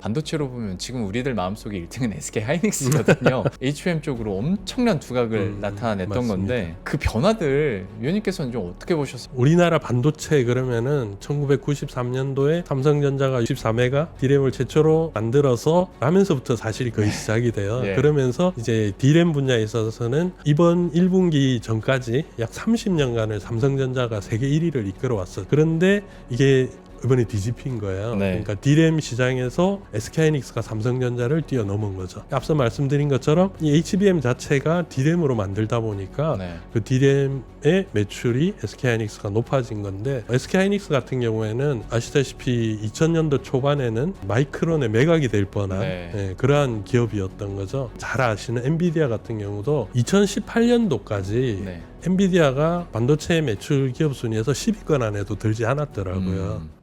반도체로 보면 지금 우리들 마음속에 1등은 SK 하이닉스거든요. HBM 쪽으로 엄청난 두각을 나타냈던 맞습니다. 건데 그 변화들 위원님께서는 좀 어떻게 보셨어요? 우리나라 반도체 그러면은 1993년도에 삼성전자가 64메가 D램을 최초로 만들어서 하면서부터 사실 거의 시작이 돼요. 네. 그러면서 이제 D램 분야에 있어서는 이번 1분기 전까지 약 30년간을 삼성전자가 세계 1위를 이끌어왔어요. 그런데 이게 이번에 뒤집힌 거예요. 네. 그러니까 D램 시장에서 SK하이닉스가 삼성전자를 뛰어넘은 거죠. 앞서 말씀드린 것처럼 이 HBM 자체가 D램으로 만들다 보니까 네. 그 D램의 매출이 SK하이닉스가 높아진 건데, SK하이닉스 같은 경우에는 아시다시피 2000년도 초반에는 마이크론의 매각이 될 뻔한 네. 그러한 기업이었던 거죠. 잘 아시는 엔비디아 같은 경우도 2018년도까지 네. 엔비디아가 반도체 매출 기업 순위에서 10위권 안에도 들지 않았더라고요.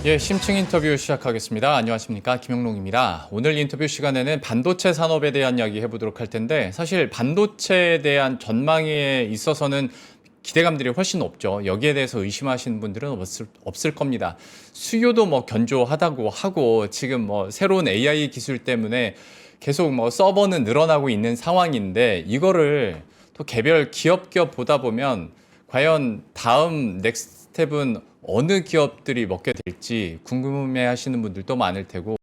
예, 심층 인터뷰 시작하겠습니다. 안녕하십니까, 김영롱입니다. 오늘 인터뷰 시간에는 반도체 산업에 대한 이야기 해보도록 할 텐데, 사실 반도체에 대한 전망에 있어서는 기대감들이 훨씬 높죠. 여기에 대해서 의심하시는 분들은 없을 겁니다. 수요도 뭐 견조하다고 하고, 지금 뭐 새로운 AI 기술 때문에 계속 뭐 서버는 늘어나고 있는 상황인데, 이거를 또 개별 기업 보다 보면 과연 다음 넥스트 스텝은 어느 기업들이 먹게 될지 궁금해 하시는 분들도 많을 테고,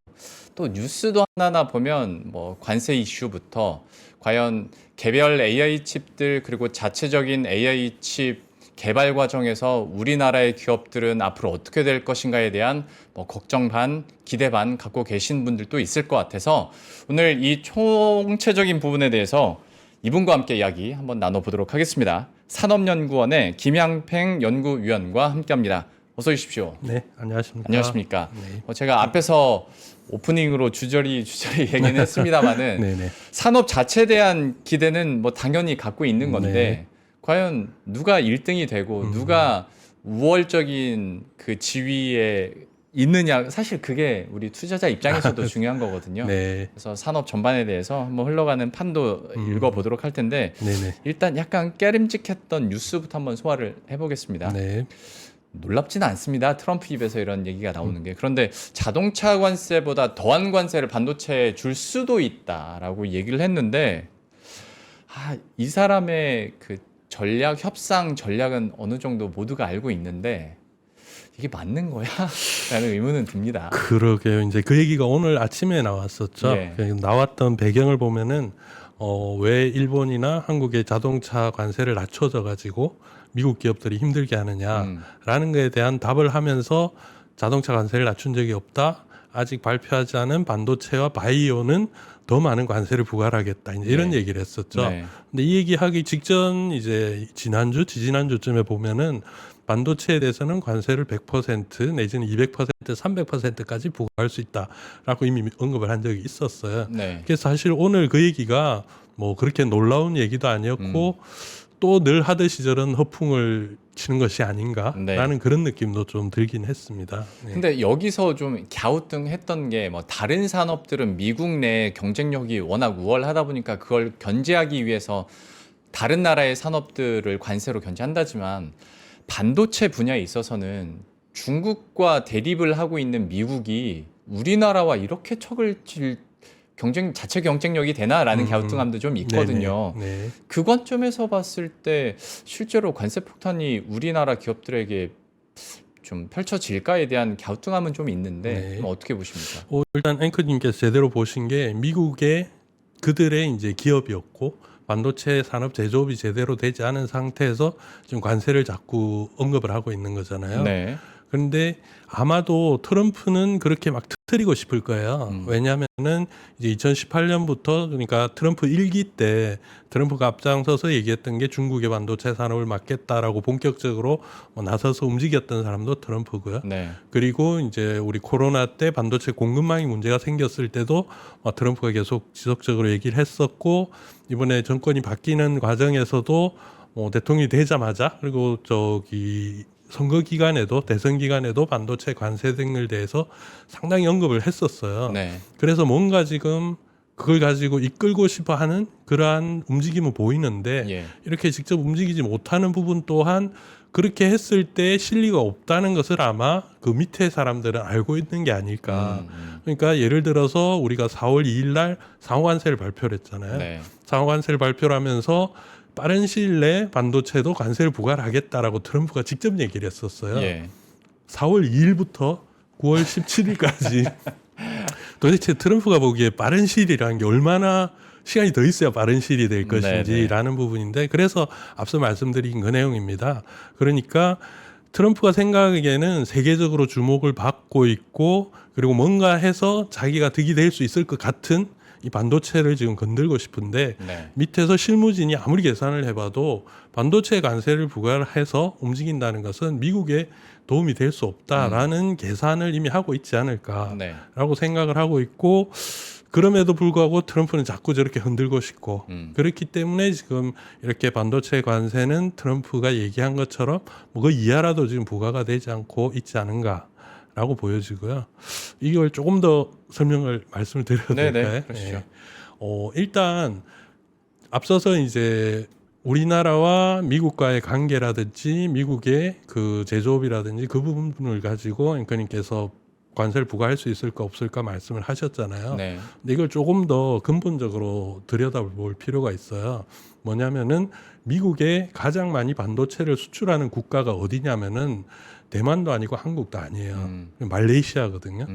또 뉴스도 하나하나 보면 뭐 관세 이슈부터 과연 개별 AI 칩들 그리고 자체적인 AI 칩 개발 과정에서 우리나라의 기업들은 앞으로 어떻게 될 것인가에 대한 뭐 걱정 반, 기대 반 갖고 계신 분들도 있을 것 같아서 오늘 이 총체적인 부분에 대해서 이분과 함께 이야기 한번 나눠보도록 하겠습니다. 산업연구원의 김양팽 연구위원과 함께합니다. 어서 오십시오. 네, 안녕하십니까. 안녕하십니까. 네. 제가 앞에서 오프닝으로 주저리 얘기는 했습니다만은 네네. 산업 자체에 대한 기대는 뭐 당연히 갖고 있는 건데 네. 과연 누가 1등이 되고 누가 우월적인 그 지위에 있느냐, 사실 그게 우리 투자자 입장에서도 중요한 거거든요. 네. 그래서 산업 전반에 대해서 한번 흘러가는 판도 읽어보도록 할 텐데 네네. 일단 약간 깨름직했던 뉴스부터 한번 소화를 해보겠습니다. 네. 놀랍지는 않습니다. 트럼프 입에서 이런 얘기가 나오는 게. 그런데 자동차 관세보다 더한 관세를 반도체에 줄 수도 있다라고 얘기를 했는데, 이 사람의 그 협상 전략은 어느 정도 모두가 알고 있는데 이게 맞는 거야? 라는 의문은 듭니다. 그러게요. 이제 그 얘기가 오늘 아침에 나왔었죠. 예. 나왔던 배경을 보면은 왜 일본이나 한국의 자동차 관세를 낮춰져 가지고 미국 기업들이 힘들게 하느냐라는 것에 대한 답을 하면서 자동차 관세를 낮춘 적이 없다. 아직 발표하지 않은 반도체와 바이오는 더 많은 관세를 부과하겠다. 이제 이런 네. 얘기를 했었죠. 네. 근데 이 얘기하기 직전 이제 지지난주쯤에 보면은 반도체에 대해서는 관세를 100% 내지는 200%, 300%까지 부과할 수 있다라고 이미 언급을 한 적이 있었어요. 네. 그래서 사실 오늘 그 얘기가 뭐 그렇게 놀라운 얘기도 아니었고 또 늘 하듯이 저런 허풍을 치는 것이 아닌가라는 그런 느낌도 좀 들긴 했습니다. 네. 근데 여기서 좀 갸우뚱했던 게 뭐 다른 산업들은 미국 내 경쟁력이 워낙 우월하다 보니까 그걸 견제하기 위해서 다른 나라의 산업들을 관세로 견제한다지만 반도체 분야에 있어서는 중국과 대립을 하고 있는 미국이 우리나라와 이렇게 척을 칠 자체 경쟁력이 되나라는 갸우뚱함도 좀 있거든요. 네네. 네. 그 관점에서 봤을 때 실제로 관세 폭탄이 우리나라 기업들에게 좀 펼쳐질까에 대한 갸우뚱함은 좀 있는데 네. 어떻게 보십니까? 일단 앵커님께서 제대로 보신 게 미국의 그들의 이제 기업이었고 반도체 산업 제조업이 제대로 되지 않은 상태에서 지금 관세를 자꾸 언급을 하고 있는 거잖아요. 네. 그런데 아마도 트럼프는 그렇게 막 터뜨리고 싶을 거예요. 왜냐하면은 이제 2018년부터, 그러니까 트럼프 1기 때 트럼프가 앞장서서 얘기했던 게 중국의 반도체 산업을 막겠다라고 본격적으로 나서서 움직였던 사람도 트럼프고요. 네. 그리고 이제 우리 코로나 때 반도체 공급망이 문제가 생겼을 때도 트럼프가 계속 지속적으로 얘기를 했었고, 이번에 정권이 바뀌는 과정에서도 대통령이 되자마자, 그리고 선거 기간에도, 대선 기간에도 반도체 관세 등을 대해서 상당히 언급을 했었어요. 네. 그래서 뭔가 지금 그걸 가지고 이끌고 싶어 하는 그러한 움직임은 보이는데 예. 이렇게 직접 움직이지 못하는 부분 또한 그렇게 했을 때 실리가 없다는 것을 아마 그 밑에 사람들은 알고 있는 게 아닐까. 그러니까 예를 들어서 우리가 4월 2일 날 상호관세를 발표를 했잖아요. 네. 상호관세를 발표를 하면서 빠른 시일 내에 반도체도 관세를 부과를 하겠다라고 트럼프가 직접 얘기를 했었어요. 예. 4월 2일부터 9월 17일까지 도대체 트럼프가 보기에 빠른 시일이라는 게 얼마나 시간이 더 있어야 빠른 시일이 될 것인지라는 부분인데 그래서 앞서 말씀드린 그 내용입니다. 그러니까 트럼프가 생각하기에는 세계적으로 주목을 받고 있고 그리고 뭔가 해서 자기가 득이 될 수 있을 것 같은 이 반도체를 지금 건들고 싶은데 네. 밑에서 실무진이 아무리 계산을 해봐도 반도체 관세를 부과해서 움직인다는 것은 미국에 도움이 될 수 없다라는 계산을 이미 하고 있지 않을까라고 네. 생각을 하고 있고 그럼에도 불구하고 트럼프는 자꾸 저렇게 흔들고 싶고 그렇기 때문에 지금 이렇게 반도체 관세는 트럼프가 얘기한 것처럼 뭐 그 이하라도 지금 부과가 되지 않고 있지 않은가라고 보여지고요. 이걸 조금 더 말씀을 드려도 될까요? 그러시죠. 네. 일단 앞서서 이제 우리나라와 미국과의 관계라든지 미국의 그 제조업이라든지 그 부분을 가지고 앵커님께서 관세를 부과할 수 있을까 없을까 말씀을 하셨잖아요. 네. 근데 이걸 조금 더 근본적으로 들여다볼 필요가 있어요. 뭐냐면은 미국에 가장 많이 반도체를 수출하는 국가가 어디냐면은 대만도 아니고 한국도 아니에요. 말레이시아거든요.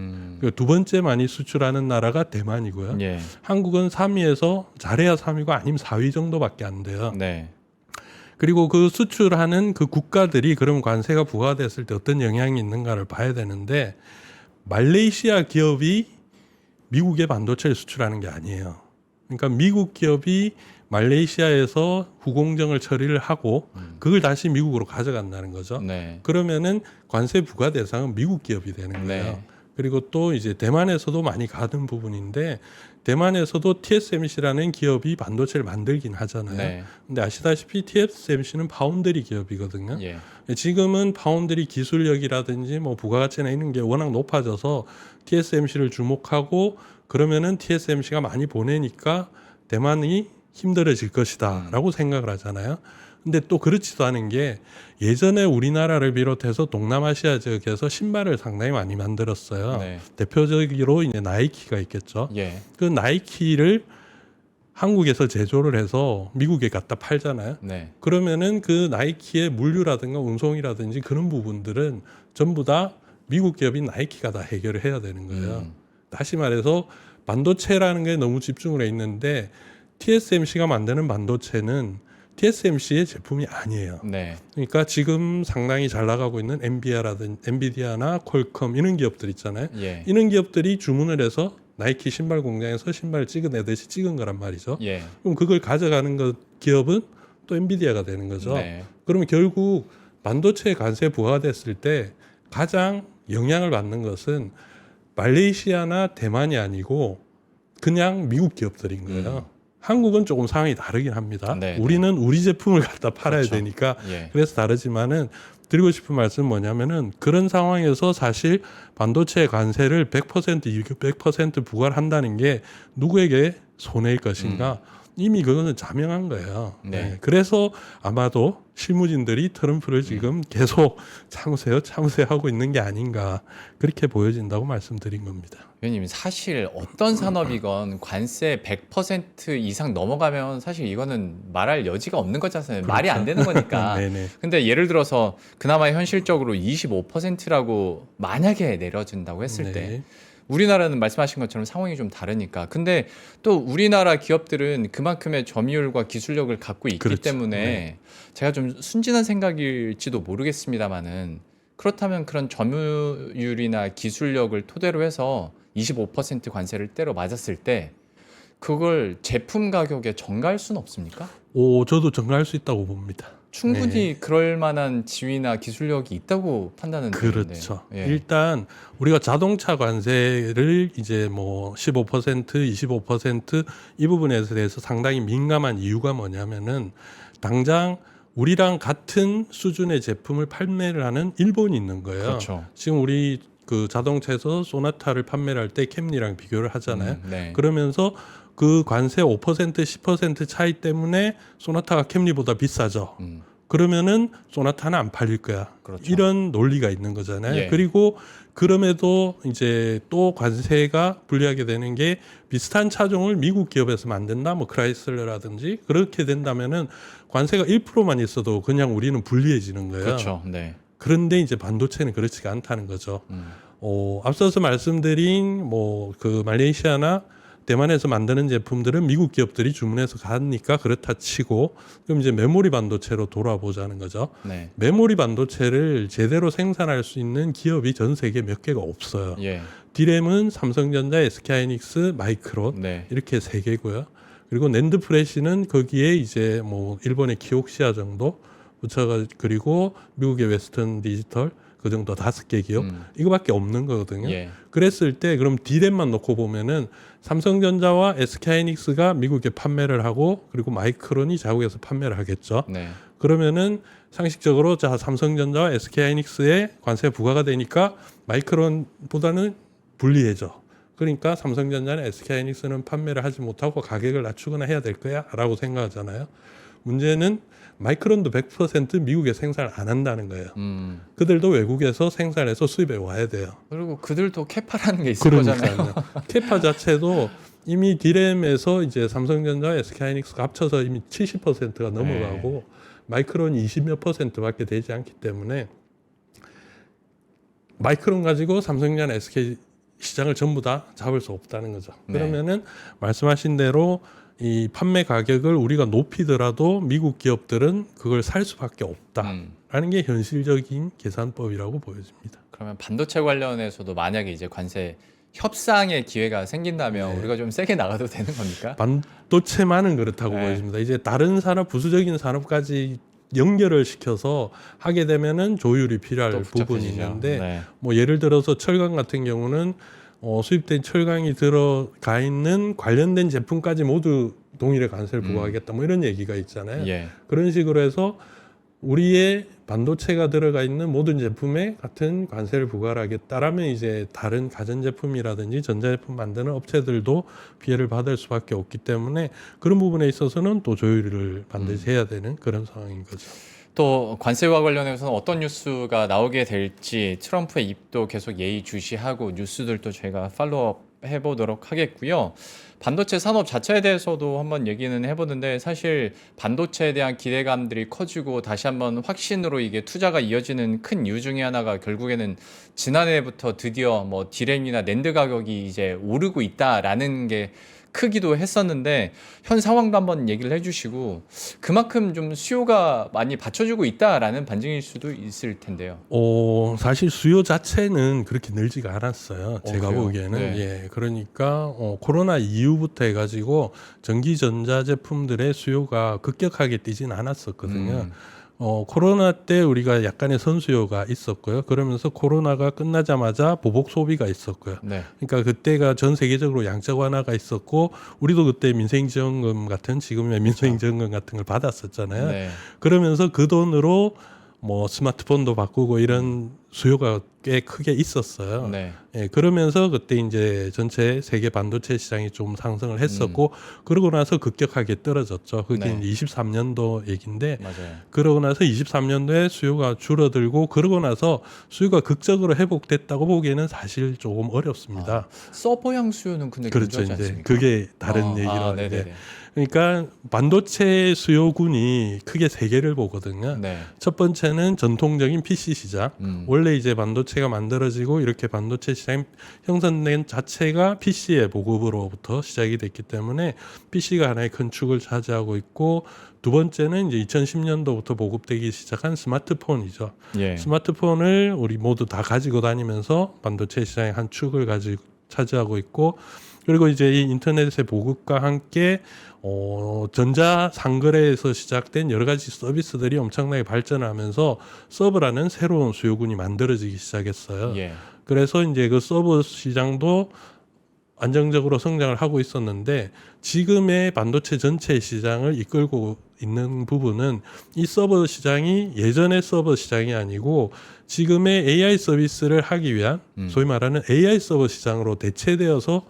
두 번째 많이 수출하는 나라가 대만이고요. 예. 한국은 3위에서 잘해야 3위고 아니면 4위 정도밖에 안 돼요. 네. 그리고 그 수출하는 그 국가들이 그럼 관세가 부과됐을 때 어떤 영향이 있는가를 봐야 되는데 말레이시아 기업이 미국에 반도체를 수출하는 게 아니에요. 그러니까 미국 기업이 말레이시아에서 후공정을 처리를 하고 그걸 다시 미국으로 가져간다는 거죠. 네. 그러면은 관세 부과 대상은 미국 기업이 되는 거예요. 네. 그리고 또 이제 대만에서도 많이 가는 부분인데 대만에서도 TSMC라는 기업이 반도체를 만들긴 하잖아요. 네. 근데 아시다시피 TSMC는 파운드리 기업이거든요. 예. 지금은 파운드리 기술력이라든지 뭐 부가가치나 이런 게 워낙 높아져서 TSMC를 주목하고 그러면은 TSMC가 많이 보내니까 대만이 힘들어질 것이다라고 생각을 하잖아요. 근데 또 그렇지도 않은 게 예전에 우리나라를 비롯해서 동남아시아 지역에서 신발을 상당히 많이 만들었어요. 네. 대표적으로 이제 나이키가 있겠죠. 예. 그 나이키를 한국에서 제조를 해서 미국에 갖다 팔잖아요. 네. 그러면은 그 나이키의 물류라든가 운송이라든지 그런 부분들은 전부 다 미국 기업인 나이키가 다 해결을 해야 되는 거예요. 다시 말해서 반도체라는 게 너무 집중을 해 있는데 TSMC가 만드는 반도체는 TSMC의 제품이 아니에요. 네. 그러니까 지금 상당히 잘 나가고 있는 엔비디아나 퀄컴 이런 기업들 있잖아요. 예. 이런 기업들이 주문을 해서 나이키 신발 공장에서 신발을 찍어내듯이 찍은 거란 말이죠. 예. 그럼 그걸 가져가는 기업은 또 엔비디아가 되는 거죠. 네. 그러면 결국 반도체 관세 부과됐을 때 가장 영향을 받는 것은 말레이시아나 대만이 아니고 그냥 미국 기업들인 거예요. 한국은 조금 상황이 다르긴 합니다. 네, 우리는 우리 제품을 갖다 팔아야 그렇죠. 되니까 예. 그래서 다르지만은 드리고 싶은 말씀은 뭐냐면은 그런 상황에서 사실 반도체 관세를 100% 부과를 한다는 게 누구에게 손해일 것인가 이미 그거는 자명한 거예요. 네. 그래서 아마도 실무진들이 트럼프를 지금 계속 참으세요 하고 있는 게 아닌가 그렇게 보여진다고 말씀드린 겁니다. 위원님 사실 어떤 산업이건 관세 100% 이상 넘어가면 사실 이거는 말할 여지가 없는 거잖아요. 말이 안 되는 거니까. 네네. 근데 예를 들어서 그나마 현실적으로 25%라고 만약에 내려준다고 했을 때 네. 우리나라는 말씀하신 것처럼 상황이 좀 다르니까. 근데 또 우리나라 기업들은 그만큼의 점유율과 기술력을 갖고 있기 그렇죠. 때문에 네. 제가 좀 순진한 생각일지도 모르겠습니다만은 그렇다면 그런 점유율이나 기술력을 토대로 해서 25% 관세를 때려 맞았을 때 그걸 제품 가격에 전가할 수는 없습니까? 저도 전가할 수 있다고 봅니다. 충분히 그럴 만한 지위나 기술력이 있다고 판단은 되는데. 그렇죠. 예. 일단 우리가 자동차 관세를 이제 뭐 15%, 25%이 부분에 대해서 상당히 민감한 이유가 뭐냐면은 당장 우리랑 같은 수준의 제품을 판매를 하는 일본이 있는 거예요. 그렇죠. 지금 우리 그 자동차에서 소나타를 판매를 할 때 캠리랑 비교를 하잖아요. 네. 그러면서 그 관세 5% 10% 차이 때문에 소나타가 캠리보다 비싸죠. 그러면은 소나타는 안 팔릴 거야. 그렇죠. 이런 논리가 있는 거잖아요. 예. 그리고 그럼에도 이제 또 관세가 불리하게 되는 게 비슷한 차종을 미국 기업에서 만든다, 뭐 크라이슬러라든지 그렇게 된다면은 관세가 1%만 있어도 그냥 우리는 불리해지는 거예요. 그렇죠. 네. 그런데 이제 반도체는 그렇지가 않다는 거죠. 앞서서 말씀드린 뭐 그 말레이시아나 대만에서 만드는 제품들은 미국 기업들이 주문해서 가니까 그렇다 치고, 그럼 이제 메모리 반도체로 돌아보자는 거죠. 네. 메모리 반도체를 제대로 생산할 수 있는 기업이 전 세계에 몇 개가 없어요. 예. 디램은 삼성전자, SK하이닉스, 마이크론 네. 이렇게 세 개고요. 그리고 낸드 프레시는 거기에 이제 뭐 일본의 키옥시아 정도 붙여가, 그리고 미국의 웨스턴 디지털 그 정도 5개 기업 이거밖에 없는 거거든요. 예. 그랬을 때 그럼 디램만 놓고 보면은 삼성전자와 SK하이닉스가 미국에 판매를 하고, 그리고 마이크론이 자국에서 판매를 하겠죠. 네. 그러면은 상식적으로 자 삼성전자와 SK하이닉스에 관세 부과가 되니까 마이크론보다는 불리해져. 그러니까 삼성전자는 SK하이닉스는 판매를 하지 못하고 가격을 낮추거나 해야 될 거야라고 생각하잖아요. 문제는 마이크론도 100% 미국에 생산을 안 한다는 거예요. 그들도 외국에서 생산해서 수입해 와야 돼요. 그리고 그들도 캐파라는 게 있을 거잖아요. 캐파 자체도 이미 디램에서 이제 삼성전자와 SK하이닉스가 합쳐서 이미 70%가 넘어가고 마이크론이 20몇 %밖에 되지 않기 때문에 마이크론 가지고 삼성전자, SK 시장을 전부 다 잡을 수 없다는 거죠. 그러면은 말씀하신 대로 이 판매 가격을 우리가 높이더라도 미국 기업들은 그걸 살 수밖에 없다라는 게 현실적인 계산법이라고 보여집니다. 그러면 반도체 관련해서도 만약에 이제 관세 협상의 기회가 생긴다면 우리가 좀 세게 나가도 되는 겁니까? 반도체만은 그렇다고 보여집니다. 이제 다른 산업, 부수적인 산업까지 연결을 시켜서 하게 되면은 조율이 필요할 부분이 있는데 뭐 예를 들어서 철강 같은 경우는 수입된 철강이 들어가 있는 관련된 제품까지 모두 동일의 관세를 부과하겠다 뭐 이런 얘기가 있잖아요. 그런 식으로 해서 우리의 반도체가 들어가 있는 모든 제품에 같은 관세를 부과를 하겠다라면 이제 다른 가전제품이라든지 전자제품 만드는 업체들도 피해를 받을 수밖에 없기 때문에 그런 부분에 있어서는 또 조율을 반드시 해야 되는 그런 상황인 거죠. 또 관세와 관련해서는 어떤 뉴스가 나오게 될지 트럼프의 입도 계속 예의주시하고 뉴스들도 저희가 팔로우업 해보도록 하겠고요. 반도체 산업 자체에 대해서도 한번 얘기는 해보는데 사실 반도체에 대한 기대감들이 커지고 다시 한번 확신으로 이게 투자가 이어지는 큰 이유 중에 하나가 결국에는 지난해부터 드디어 뭐 디램이나 낸드 가격이 이제 오르고 있다라는 게 크기도 했었는데 현 상황도 한번 얘기를 해주시고 그만큼 좀 수요가 많이 받쳐주고 있다라는 반증일 수도 있을 텐데요. 사실 수요 자체는 그렇게 늘지가 않았어요. 제가 그래요? 보기에는. 예, 그러니까 코로나 이후부터 해가지고 전기 전자 제품들의 수요가 급격하게 뛰진 않았었거든요. 코로나 때 우리가 약간의 선수요가 있었고요. 그러면서 코로나가 끝나자마자 보복 소비가 있었고요. 그러니까 그때가 전 세계적으로 양적 완화가 있었고 우리도 그때 민생지원금 같은 지금의 민생지원금 같은 걸 받았었잖아요. 그러면서 그 돈으로 뭐 스마트폰도 바꾸고 이런 수요가 꽤 크게 있었어요. 예, 그러면서 그때 이제 전체 세계 반도체 시장이 좀 상승을 했었고 그러고 나서 급격하게 떨어졌죠. 그게 이제 23년도 얘기인데 그러고 나서 23년도에 수요가 줄어들고 그러고 나서 수요가 극적으로 회복됐다고 보기에는 사실 조금 어렵습니다. 서버형 수요는 근데 그렇죠. 괜찮지 이제 않습니까? 그게 다른 얘기로 하는데 그러니까 반도체 수요군이 크게 세 개를 보거든요. 첫 번째는 전통적인 PC 시장. 원래 이제 반도체가 만들어지고 이렇게 반도체 시장이 형성된 자체가 PC의 보급으로부터 시작이 됐기 때문에 PC가 하나의 큰 축을 차지하고 있고 두 번째는 이제 2010년도부터 보급되기 시작한 스마트폰이죠. 스마트폰을 우리 모두 다 가지고 다니면서 반도체 시장의 한 축을 가지고 차지하고 있고 그리고 이제 이 인터넷의 보급과 함께 전자 상거래에서 시작된 여러 가지 서비스들이 엄청나게 발전하면서 서버라는 새로운 수요군이 만들어지기 시작했어요. 그래서 이제 그 서버 시장도 안정적으로 성장을 하고 있었는데 지금의 반도체 전체 시장을 이끌고 있는 부분은 이 서버 시장이 예전의 서버 시장이 아니고 지금의 AI 서비스를 하기 위한 소위 말하는 AI 서버 시장으로 대체되어서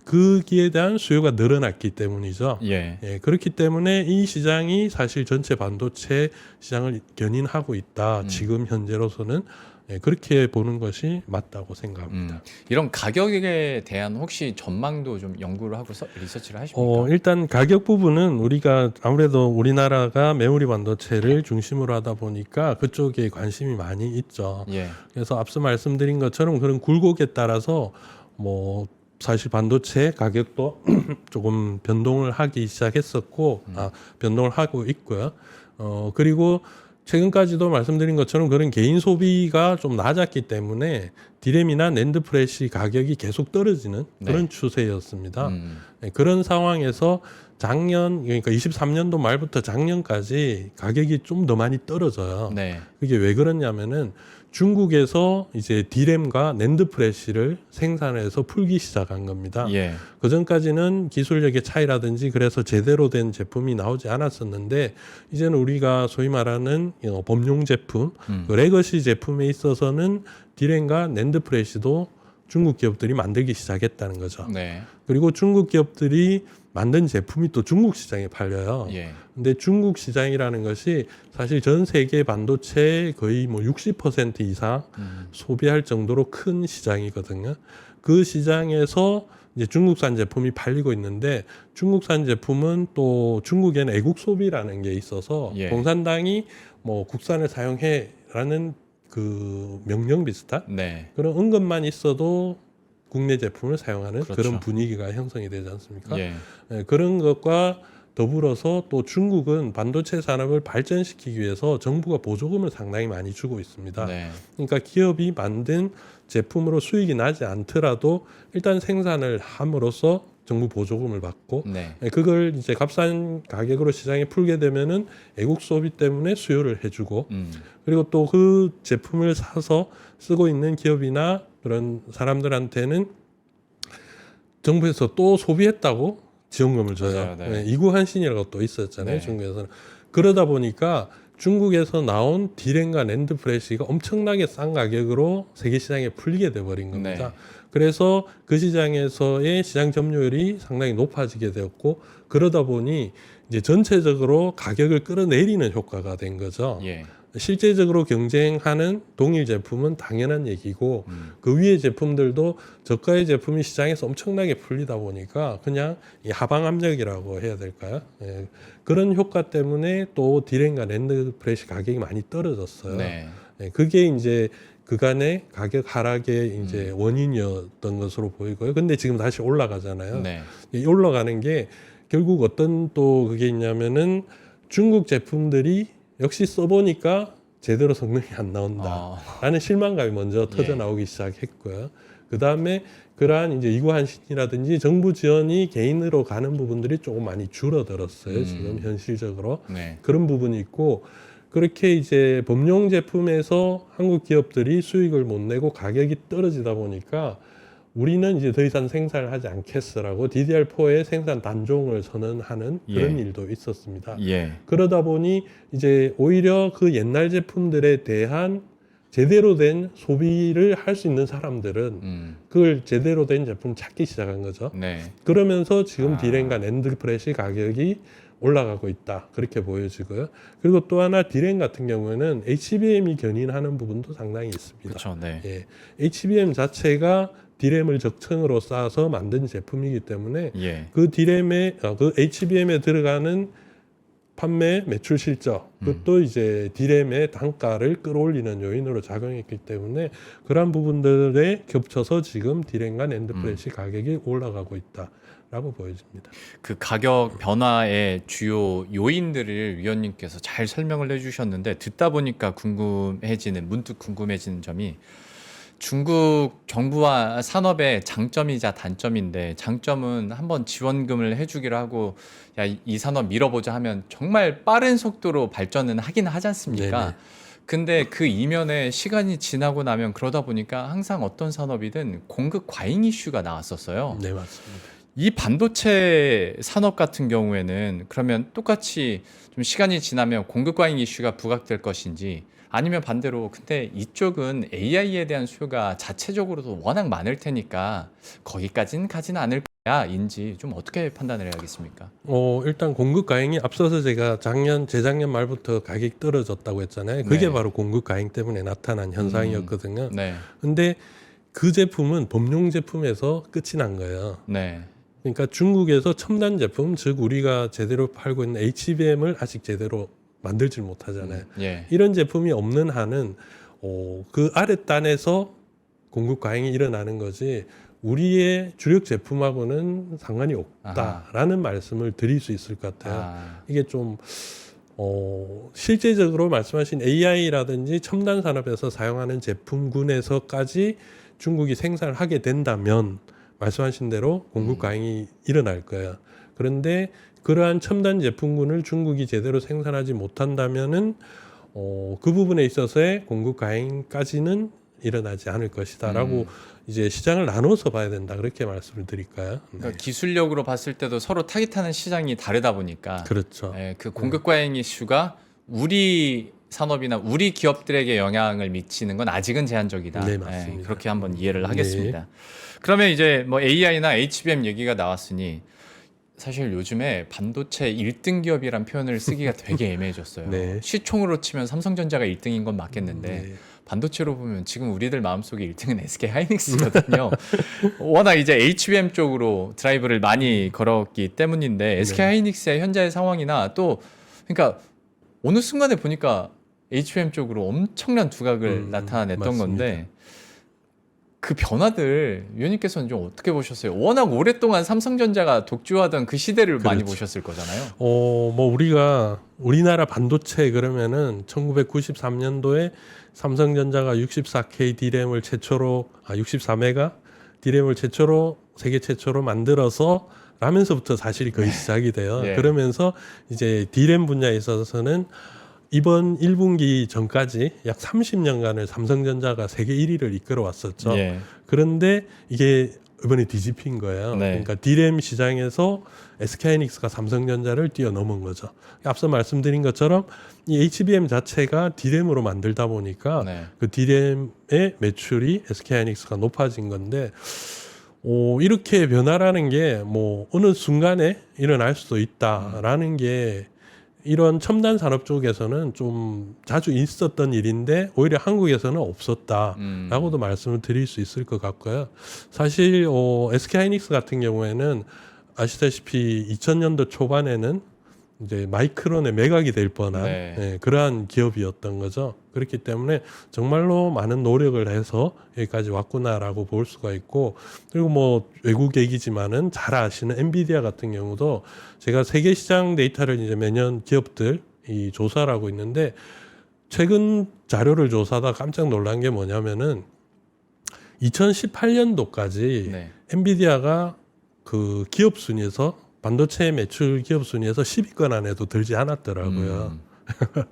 거기에 대한 수요가 늘어났기 때문이죠. 예. 예, 그렇기 때문에 이 시장이 사실 전체 반도체 시장을 견인하고 있다. 지금 현재로서는 예, 그렇게 보는 것이 맞다고 생각합니다. 이런 가격에 대한 혹시 전망도 좀 연구를 하고 리서치를 하십니까? 일단 가격 부분은 우리가 아무래도 우리나라가 메모리 반도체를 중심으로 하다 보니까 그쪽에 관심이 많이 있죠. 예. 그래서 앞서 말씀드린 것처럼 그런 굴곡에 따라서 뭐 사실 반도체 가격도 조금 변동을 하기 시작했었고, 변동을 하고 있고요. 그리고 최근까지도 말씀드린 것처럼 그런 개인 소비가 좀 낮았기 때문에 디램이나 낸드 프레시 가격이 계속 떨어지는 그런 추세였습니다. 네, 그런 상황에서 작년, 그러니까 23년도 말부터 작년까지 가격이 좀 더 많이 떨어져요. 네. 그게 왜 그러냐면은 중국에서 이제 디램과 낸드 프레시를 생산해서 풀기 시작한 겁니다. 예. 그 전까지는 기술력의 차이라든지 그래서 제대로 된 제품이 나오지 않았었는데 이제는 우리가 소위 말하는 범용 제품, 그 레거시 제품에 있어서는 디램과 낸드 프레시도 중국 기업들이 만들기 시작했다는 거죠. 네. 그리고 중국 기업들이 만든 제품이 또 중국 시장에 팔려요. 예. 근데 중국 시장이라는 것이 사실 전 세계 반도체의 거의 뭐 60% 이상 소비할 정도로 큰 시장이거든요. 그 시장에서 이제 중국산 제품이 팔리고 있는데 중국산 제품은 또 중국에는 애국 소비라는 게 있어서 예. 공산당이 뭐 국산을 사용해라는 그 명령 비슷한 네. 그런 언급만 있어도 국내 제품을 사용하는 그렇죠. 그런 분위기가 형성이 되지 않습니까? 예. 네, 그런 것과 더불어서 또 중국은 반도체 산업을 발전시키기 위해서 정부가 보조금을 상당히 많이 주고 있습니다. 네. 그러니까 기업이 만든 제품으로 수익이 나지 않더라도 일단 생산을 함으로써 정부 보조금을 받고 네. 그걸 이제 값싼 가격으로 시장에 풀게 되면은 애국 소비 때문에 수요를 해주고 그리고 또 그 제품을 사서 쓰고 있는 기업이나 그런 사람들한테는 정부에서 또 소비했다고 지원금을 줘요. 맞아요, 네. 이구한신이라고 또 있었잖아요. 네. 중국에서는. 그러다 보니까 중국에서 나온 디램과 낸드 프레시가 엄청나게 싼 가격으로 세계 시장에 풀리게 돼버린 겁니다. 네. 그래서 그 시장에서의 시장 점유율이 상당히 높아지게 되었고 그러다 보니 이제 전체적으로 가격을 끌어내리는 효과가 된 거죠. 예. 실제적으로 경쟁하는 동일 제품은 당연한 얘기고 그 위의 제품들도 저가의 제품이 시장에서 엄청나게 풀리다 보니까 그냥 이 하방 압력이라고 해야 될까요? 예, 그런 효과 때문에 또 디램과 낸드 프레시 가격이 많이 떨어졌어요. 네. 예, 그게 이제 그간의 가격 하락의 이제 원인이었던 것으로 보이고요. 근데 지금 다시 올라가잖아요. 네. 이 올라가는 게 결국 어떤 또 그게 있냐면은 중국 제품들이 역시 써보니까 제대로 성능이 안 나온다라는 실망감이 먼저 터져 나오기 시작했고요. 그 다음에 그러한 이제 이구한신이라든지 정부 지원이 개인으로 가는 부분들이 조금 많이 줄어들었어요. 지금 현실적으로 네. 그런 부분이 있고 그렇게 이제 범용 제품에서 한국 기업들이 수익을 못 내고 가격이 떨어지다 보니까 우리는 이제 더 이상 생산을 하지 않겠어라고 DDR4의 생산 단종을 선언하는 그런 일도 있었습니다. 예. 그러다 보니 이제 오히려 그 옛날 제품들에 대한 제대로 된 소비를 할 수 있는 사람들은 그걸 제대로 된 제품 찾기 시작한 거죠. 네. 그러면서 지금 디램과 낸드 프레시 가격이 올라가고 있다. 그렇게 보여지고요. 그리고 또 하나 디램 같은 경우에는 HBM이 견인하는 부분도 상당히 있습니다. 그렇죠. 네. 예, HBM 자체가 디램을 적층으로 쌓아서 만든 제품이기 때문에 예. 그 디램에 그 HBM에 들어가는 판매 매출 실적 그것도 이제 디램의 단가를 끌어올리는 요인으로 작용했기 때문에 그러한 부분들에 겹쳐서 지금 디램과 낸드 프레시 가격이 올라가고 있다라고 보여집니다. 그 가격 변화의 주요 요인들을 위원님께서 잘 설명을 해주셨는데 듣다 보니까 문득 궁금해지는 점이 중국 정부와 산업의 장점이자 단점인데 장점은 한번 지원금을 해주기로 하고 야, 이 산업 밀어보자 하면 정말 빠른 속도로 발전은 하긴 하지 않습니까? 네네. 근데 그 이면에 시간이 지나고 나면 그러다 보니까 항상 어떤 산업이든 공급 과잉 이슈가 나왔었어요. 네, 맞습니다. 이 반도체 산업 같은 경우에는 그러면 똑같이 좀 시간이 지나면 공급 과잉 이슈가 부각될 것인지 아니면 반대로 근데 이쪽은 AI에 대한 수요가 자체적으로도 워낙 많을 테니까 거기까지는 가지는 않을 거야인지 좀 어떻게 판단을 해야겠습니까? 일단 공급 과잉이 앞서서 제가 재작년 말부터 가격이 떨어졌다고 했잖아요. 그게 네. 바로 공급 과잉 때문에 나타난 현상이었거든요. 네. 근데 그 제품은 범용 제품에서 끝이 난 거예요. 네. 그러니까 중국에서 첨단 제품, 즉 우리가 제대로 팔고 있는 HBM을 아직 제대로 만들질 못하잖아요. 예. 이런 제품이 없는 한은 그 아랫단에서 공급 과잉이 일어나는 거지 우리의 주력 제품하고는 상관이 없다라는 말씀을 드릴 수 있을 것 같아요. 아, 이게 좀 실제적으로 말씀하신 AI라든지 첨단 산업에서 사용하는 제품군에서까지 중국이 생산을 하게 된다면 말씀하신 대로 공급 과잉이 일어날 거예요. 그런데 그러한 첨단 제품군을 중국이 제대로 생산하지 못한다면은 그 부분에 있어서의 공급 과잉까지는 일어나지 않을 것이다라고 이제 시장을 나눠서 봐야 된다 그렇게 말씀을 드릴까요? 네. 그러니까 기술력으로 봤을 때도 서로 타깃하는 시장이 다르다 보니까 그렇죠. 그 공급 과잉 이슈가 우리 산업이나 우리 기업들에게 영향을 미치는 건 아직은 제한적이다. 네, 맞습니다. 그렇게 한번 이해를 하겠습니다. 그러면 이제 뭐 AI나 HBM 얘기가 나왔으니 사실 요즘에 반도체 1등 기업이란 표현을 쓰기가 되게 애매해졌어요. 네. 시총으로 치면 삼성전자가 1등인 건 맞겠는데 네. 반도체로 보면 지금 우리들 마음속에 1등은 SK 하이닉스거든요. 워낙 이제 HBM 쪽으로 드라이브를 많이 걸었기 때문인데 SK 하이닉스의 현재의 상황이나 또 그러니까 어느 순간에 보니까 HBM 쪽으로 엄청난 두각을 나타냈던 맞습니다. 건데 그 변화들 위원님께서는 좀 어떻게 보셨어요? 워낙 오랫동안 삼성전자가 독주하던 그 시대를 많이 그렇죠. 보셨을 거잖아요. 뭐 우리나라 반도체 그러면은 1993년도에 삼성전자가 64K D램을 최초로 64메가 D램을 최초로 세계 최초로 만들어서 라면서부터 사실 거의 시작이 돼요. 네. 그러면서 이제 D램 분야에 있어서는 이번 1분기 전까지 약 30년간을 삼성전자가 세계 1위를 이끌어 왔었죠. 예. 그런데 이게 이번에 뒤집힌 거예요. 네. 그러니까 D램 시장에서 SK하이닉스가 삼성전자를 뛰어넘은 거죠. 앞서 말씀드린 것처럼 이 HBM 자체가 D램으로 만들다 보니까 네. 그 D램의 매출이 SK하이닉스가 높아진 건데 이렇게 변화라는 게 뭐 어느 순간에 일어날 수도 있다라는 게 이런 첨단 산업 쪽에서는 좀 자주 있었던 일인데 오히려 한국에서는 없었다라고도 말씀을 드릴 수 있을 것 같고요. 사실 SK하이닉스 같은 경우에는 아시다시피 2000년도 초반에는 이제 마이크론의 매각이 될 뻔한 네. 그러한 기업이었던 거죠. 그렇기 때문에 정말로 많은 노력을 해서 여기까지 왔구나라고 볼 수가 있고, 그리고 뭐 외국 얘기지만은 잘 아시는 엔비디아 같은 경우도 제가 세계 시장 데이터를 이제 매년 기업들 이 조사를 하고 있는데 최근 자료를 조사하다 깜짝 놀란 게 뭐냐면은 2018년도까지 네. 엔비디아가 그 기업 순위에서 반도체 매출 기업 순위에서 10위권 안에도 들지 않았더라고요.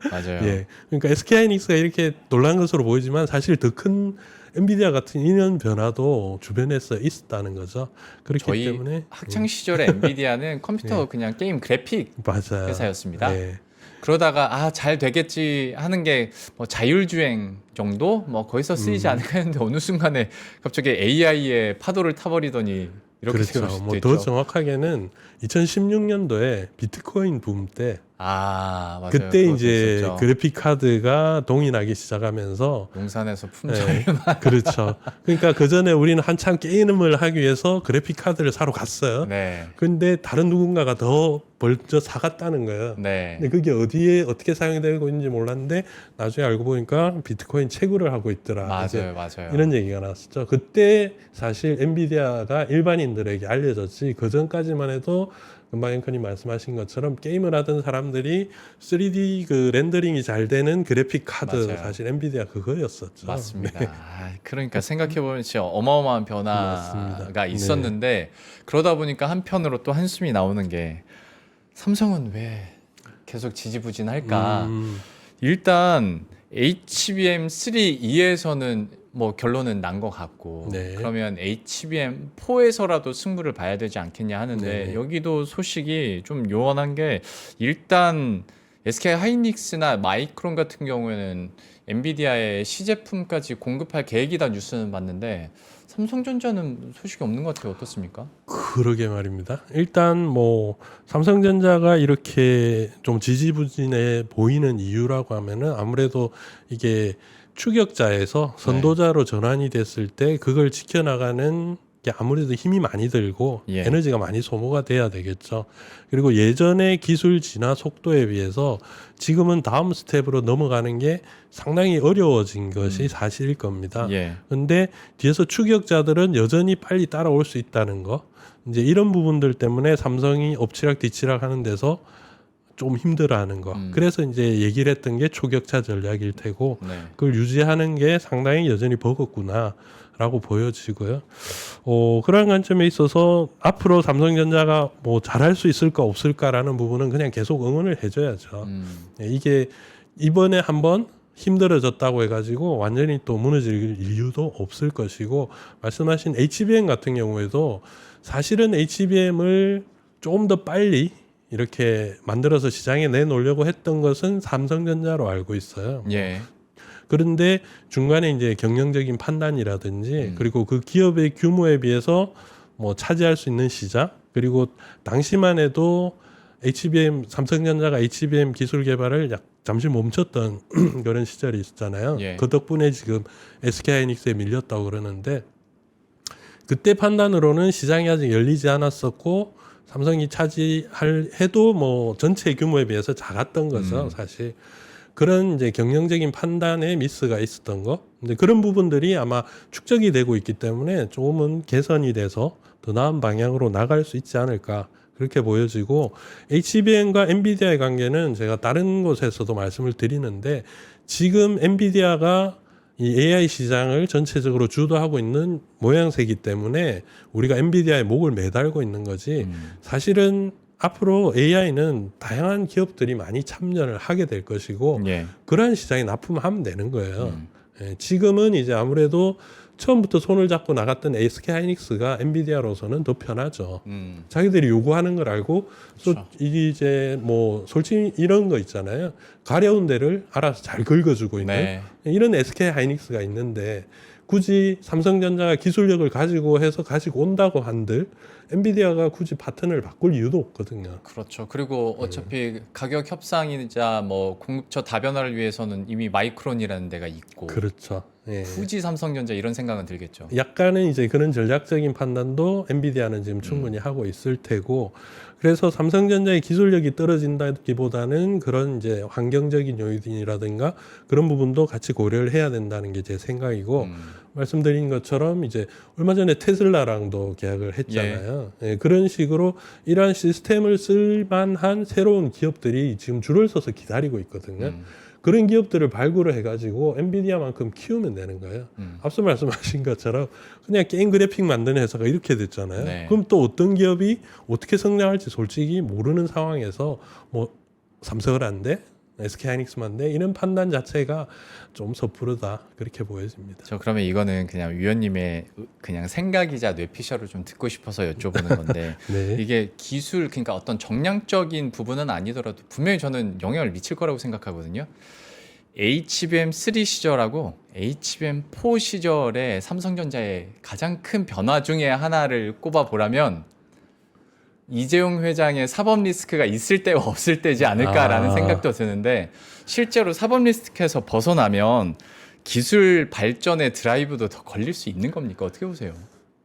맞아요. 예. 그러니까 SK하이닉스가 이렇게 놀란 것으로 보이지만 사실 더 큰 엔비디아 같은 이런 변화도 주변에서 있었다는 거죠. 그렇기 저희 때문에 학창 시절에 엔비디아는 컴퓨터 그냥 게임 그래픽 맞아요. 회사였습니다. 예. 그러다가 잘 되겠지 하는 게 뭐 자율주행 정도 뭐 거기서 쓰이지 않을까 했는데 어느 순간에 갑자기 AI의 파도를 타버리더니 이렇게 될 그렇죠. 수도 뭐 있죠. 더 정확하게는 2016년도에 비트코인 붐 때 맞아요. 그때 그것도 이제 있었죠. 그래픽 카드가 동인하기 시작하면서 용산에서 품절이 그렇죠. 그러니까 그 전에 우리는 한참 게임을 하기 위해서 그래픽 카드를 사러 갔어요. 네. 근데 다른 누군가가 더 먼저 사갔다는 거예요. 네. 근데 그게 어디에 어떻게 사용이 되고 있는지 몰랐는데 나중에 알고 보니까 비트코인 채굴을 하고 있더라. 이제 맞아요. 이런 얘기가 나왔었죠. 그때 사실 엔비디아가 일반인들에게 알려졌지 그 전까지만 해도 금방 앵커님 말씀하신 것처럼 게임을 하던 사람들이 3D 그 렌더링이 잘 되는 그래픽 카드 맞아요. 사실 엔비디아 그거였었죠. 맞습니다. 네. 그러니까 생각해보면 진짜 어마어마한 맞습니다. 변화가 있었는데 그러다 보니까 한편으로 또 한숨이 나오는 게 삼성은 왜 계속 지지부진할까? 일단 HBM3E에서는 뭐 결론은 난 것 같고 네. 그러면 HBM4에서라도 승부를 봐야 되지 않겠냐 하는데 네. 여기도 소식이 좀 요원한 게 일단 SK 하이닉스나 마이크론 같은 경우에는 엔비디아의 시제품까지 공급할 계획이다 뉴스는 봤는데 삼성전자는 소식이 없는 것 같아요. 어떻습니까? 그러게 말입니다. 일단 뭐 삼성전자가 이렇게 좀 지지부진해 보이는 이유라고 하면은 아무래도 이게 추격자에서 선도자로 전환이 됐을 때 그걸 지켜나가는 게 아무래도 힘이 많이 들고 예. 에너지가 많이 소모가 돼야 되겠죠. 그리고 예전의 기술 진화 속도에 비해서 지금은 다음 스텝으로 넘어가는 게 상당히 어려워진 것이 사실일 겁니다. 예. 근데 뒤에서 추격자들은 여전히 빨리 따라올 수 있다는 거. 이제 이런 부분들 때문에 삼성이 엎치락 뒤치락 하는 데서 좀 힘들어하는 거. 그래서 이제 얘기를 했던 게 초격차 전략일 테고 네. 그걸 유지하는 게 상당히 여전히 버겁구나라고 보여지고요. 그런 관점에 있어서 앞으로 삼성전자가 뭐 잘할 수 있을까 없을까라는 부분은 그냥 계속 응원을 해줘야죠. 이게 이번에 한번 힘들어졌다고 해가지고 완전히 또 무너질 이유도 없을 것이고 말씀하신 HBM 같은 경우에도 사실은 HBM을 조금 더 빨리 이렇게 만들어서 시장에 내놓으려고 했던 것은 삼성전자로 알고 있어요. 예. 그런데 중간에 이제 경영적인 판단이라든지 그리고 그 기업의 규모에 비해서 뭐 차지할 수 있는 시장 그리고 당시만 해도 삼성전자가 HBM 기술 개발을 잠시 멈췄던 그런 시절이 있었잖아요. 예. 그 덕분에 지금 SK하이닉스에 밀렸다고 그러는데 그때 판단으로는 시장이 아직 열리지 않았었고 삼성이 차지할 해도 뭐 전체 규모에 비해서 작았던 거죠, 사실. 그런 이제 경영적인 판단에 미스가 있었던 거. 근데 그런 부분들이 아마 축적이 되고 있기 때문에 조금은 개선이 돼서 더 나은 방향으로 나갈 수 있지 않을까. 그렇게 보여지고 HBM과 엔비디아의 관계는 제가 다른 곳에서도 말씀을 드리는데 지금 엔비디아가 이 AI 시장을 전체적으로 주도하고 있는 모양새이기 때문에 우리가 엔비디아의 목을 매달고 있는 거지 사실은 앞으로 AI는 다양한 기업들이 많이 참여를 하게 될 것이고 예. 그러한 시장에 납품하면 되는 거예요. 예, 지금은 이제 아무래도 처음부터 손을 잡고 나갔던 SK하이닉스가 엔비디아로서는 더 편하죠. 자기들이 요구하는 걸 알고 또 그렇죠. 이게 이제 뭐 솔직히 이런 거 있잖아요. 가려운 데를 알아서 잘 긁어주고 있는 네. 이런 SK하이닉스가 있는데 굳이 삼성전자가 기술력을 가지고 해서 가지고 온다고 한들 엔비디아가 굳이 파트너를 바꿀 이유도 없거든요. 그렇죠. 그리고 어차피 가격 협상이자 뭐 공급처 다변화를 위해서는 이미 마이크론이라는 데가 있고 그렇죠. 예. 굳이 삼성전자 이런 생각은 들겠죠. 약간은 이제 그런 전략적인 판단도 엔비디아는 지금 충분히 하고 있을 테고 그래서 삼성전자의 기술력이 떨어진다기보다는 그런 이제 환경적인 요인이라든가 그런 부분도 같이 고려를 해야 된다는 게 제 생각이고 말씀드린 것처럼 이제 얼마 전에 테슬라랑도 계약을 했잖아요. 예, 그런 식으로 이러한 시스템을 쓸만한 새로운 기업들이 지금 줄을 서서 기다리고 있거든요. 그런 기업들을 발굴을 해가지고 엔비디아만큼 키우면 되는 거예요. 앞서 말씀하신 것처럼 그냥 게임 그래픽 만드는 회사가 이렇게 됐잖아요. 네. 그럼 또 어떤 기업이 어떻게 성장할지 솔직히 모르는 상황에서 뭐 삼성을 한대, SK하이닉스만 한대 이런 판단 자체가 좀 섣부르다 그렇게 보여집니다. 저 그러면 이거는 그냥 위원님의 그냥 생각이자 뇌피셜을 좀 듣고 싶어서 여쭤보는 건데 네. 이게 기술 그러니까 어떤 정량적인 부분은 아니더라도 분명히 저는 영향을 미칠 거라고 생각하거든요. HBM3 시절하고 HBM4 시절에 삼성전자의 가장 큰 변화 중에 하나를 꼽아보라면 이재용 회장의 사법 리스크가 있을 때와 없을 때지 않을까라는 생각도 드는데 실제로 사법 리스크에서 벗어나면 기술 발전의 드라이브도 더 걸릴 수 있는 겁니까? 어떻게 보세요?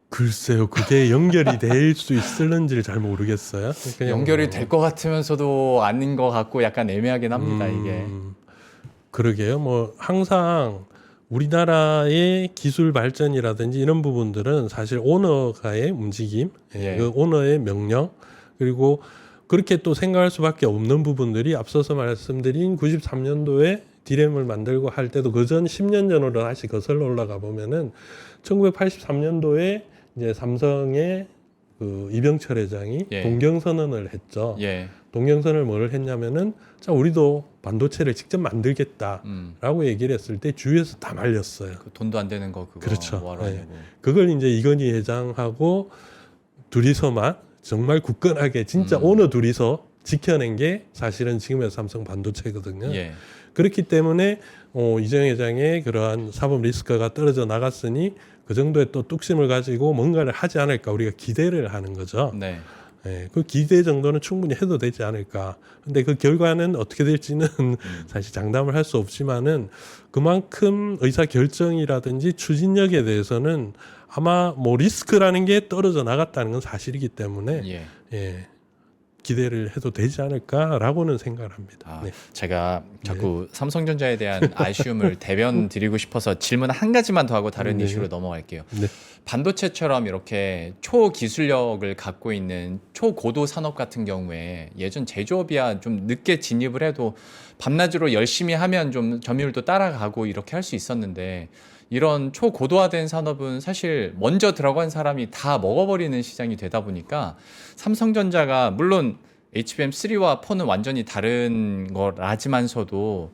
글쎄요, 그게 연결이 될 수 있을는지를 잘 모르겠어요. 그냥 연결이 될 것 같으면서도 아닌 것 같고 약간 애매하긴 합니다, 이게. 그러게요. 뭐 항상 우리나라의 기술 발전이라든지 이런 부분들은 사실 오너가의 움직임, 예. 그 오너의 명령 그리고 그렇게 또 생각할 수밖에 없는 부분들이 앞서서 말씀드린 93년도에 디램을 만들고 할 때도 그 전 10년 전으로 다시 거슬러 올라가 보면은 1983년도에 이제 삼성의 그 이병철 회장이 예. 동경선언을 했죠. 예. 동경선을 뭘 했냐면은 자 우리도 반도체를 직접 만들겠다라고 얘기를 했을 때 주위에서 다 말렸어요. 그 돈도 안 되는 거 그거 그렇죠. 뭐하러 예. 하냐고. 그걸 이제 이건희 회장하고 둘이서만 정말 굳건하게 진짜 오너 둘이서 지켜낸 게 사실은 지금의 삼성 반도체거든요. 예. 그렇기 때문에 이정 회장의 그러한 사법 리스크가 떨어져 나갔으니 그 정도의 또 뚝심을 가지고 뭔가를 하지 않을까 우리가 기대를 하는 거죠. 네. 예, 그 기대 정도는 충분히 해도 되지 않을까. 근데 그 결과는 어떻게 될지는 사실 장담을 할 수 없지만은 그만큼 의사 결정이라든지 추진력에 대해서는 아마 뭐 리스크라는 게 떨어져 나갔다는 건 사실이기 때문에 예. 예, 기대를 해도 되지 않을까라고는 생각을 합니다. 아, 네. 제가 자꾸 삼성전자에 대한 아쉬움을 대변 드리고 싶어서 질문 한 가지만 더 하고 다른 네. 이슈로 넘어갈게요. 네. 반도체처럼 이렇게 초기술력을 갖고 있는 초고도 산업 같은 경우에 예전 제조업이야 좀 늦게 진입을 해도 밤낮으로 열심히 하면 좀 점유율도 따라가고 이렇게 할 수 있었는데 이런 초고도화된 산업은 사실 먼저 들어간 사람이 다 먹어버리는 시장이 되다 보니까 삼성전자가 물론 HBM3와 4는 완전히 다른 거라지만서도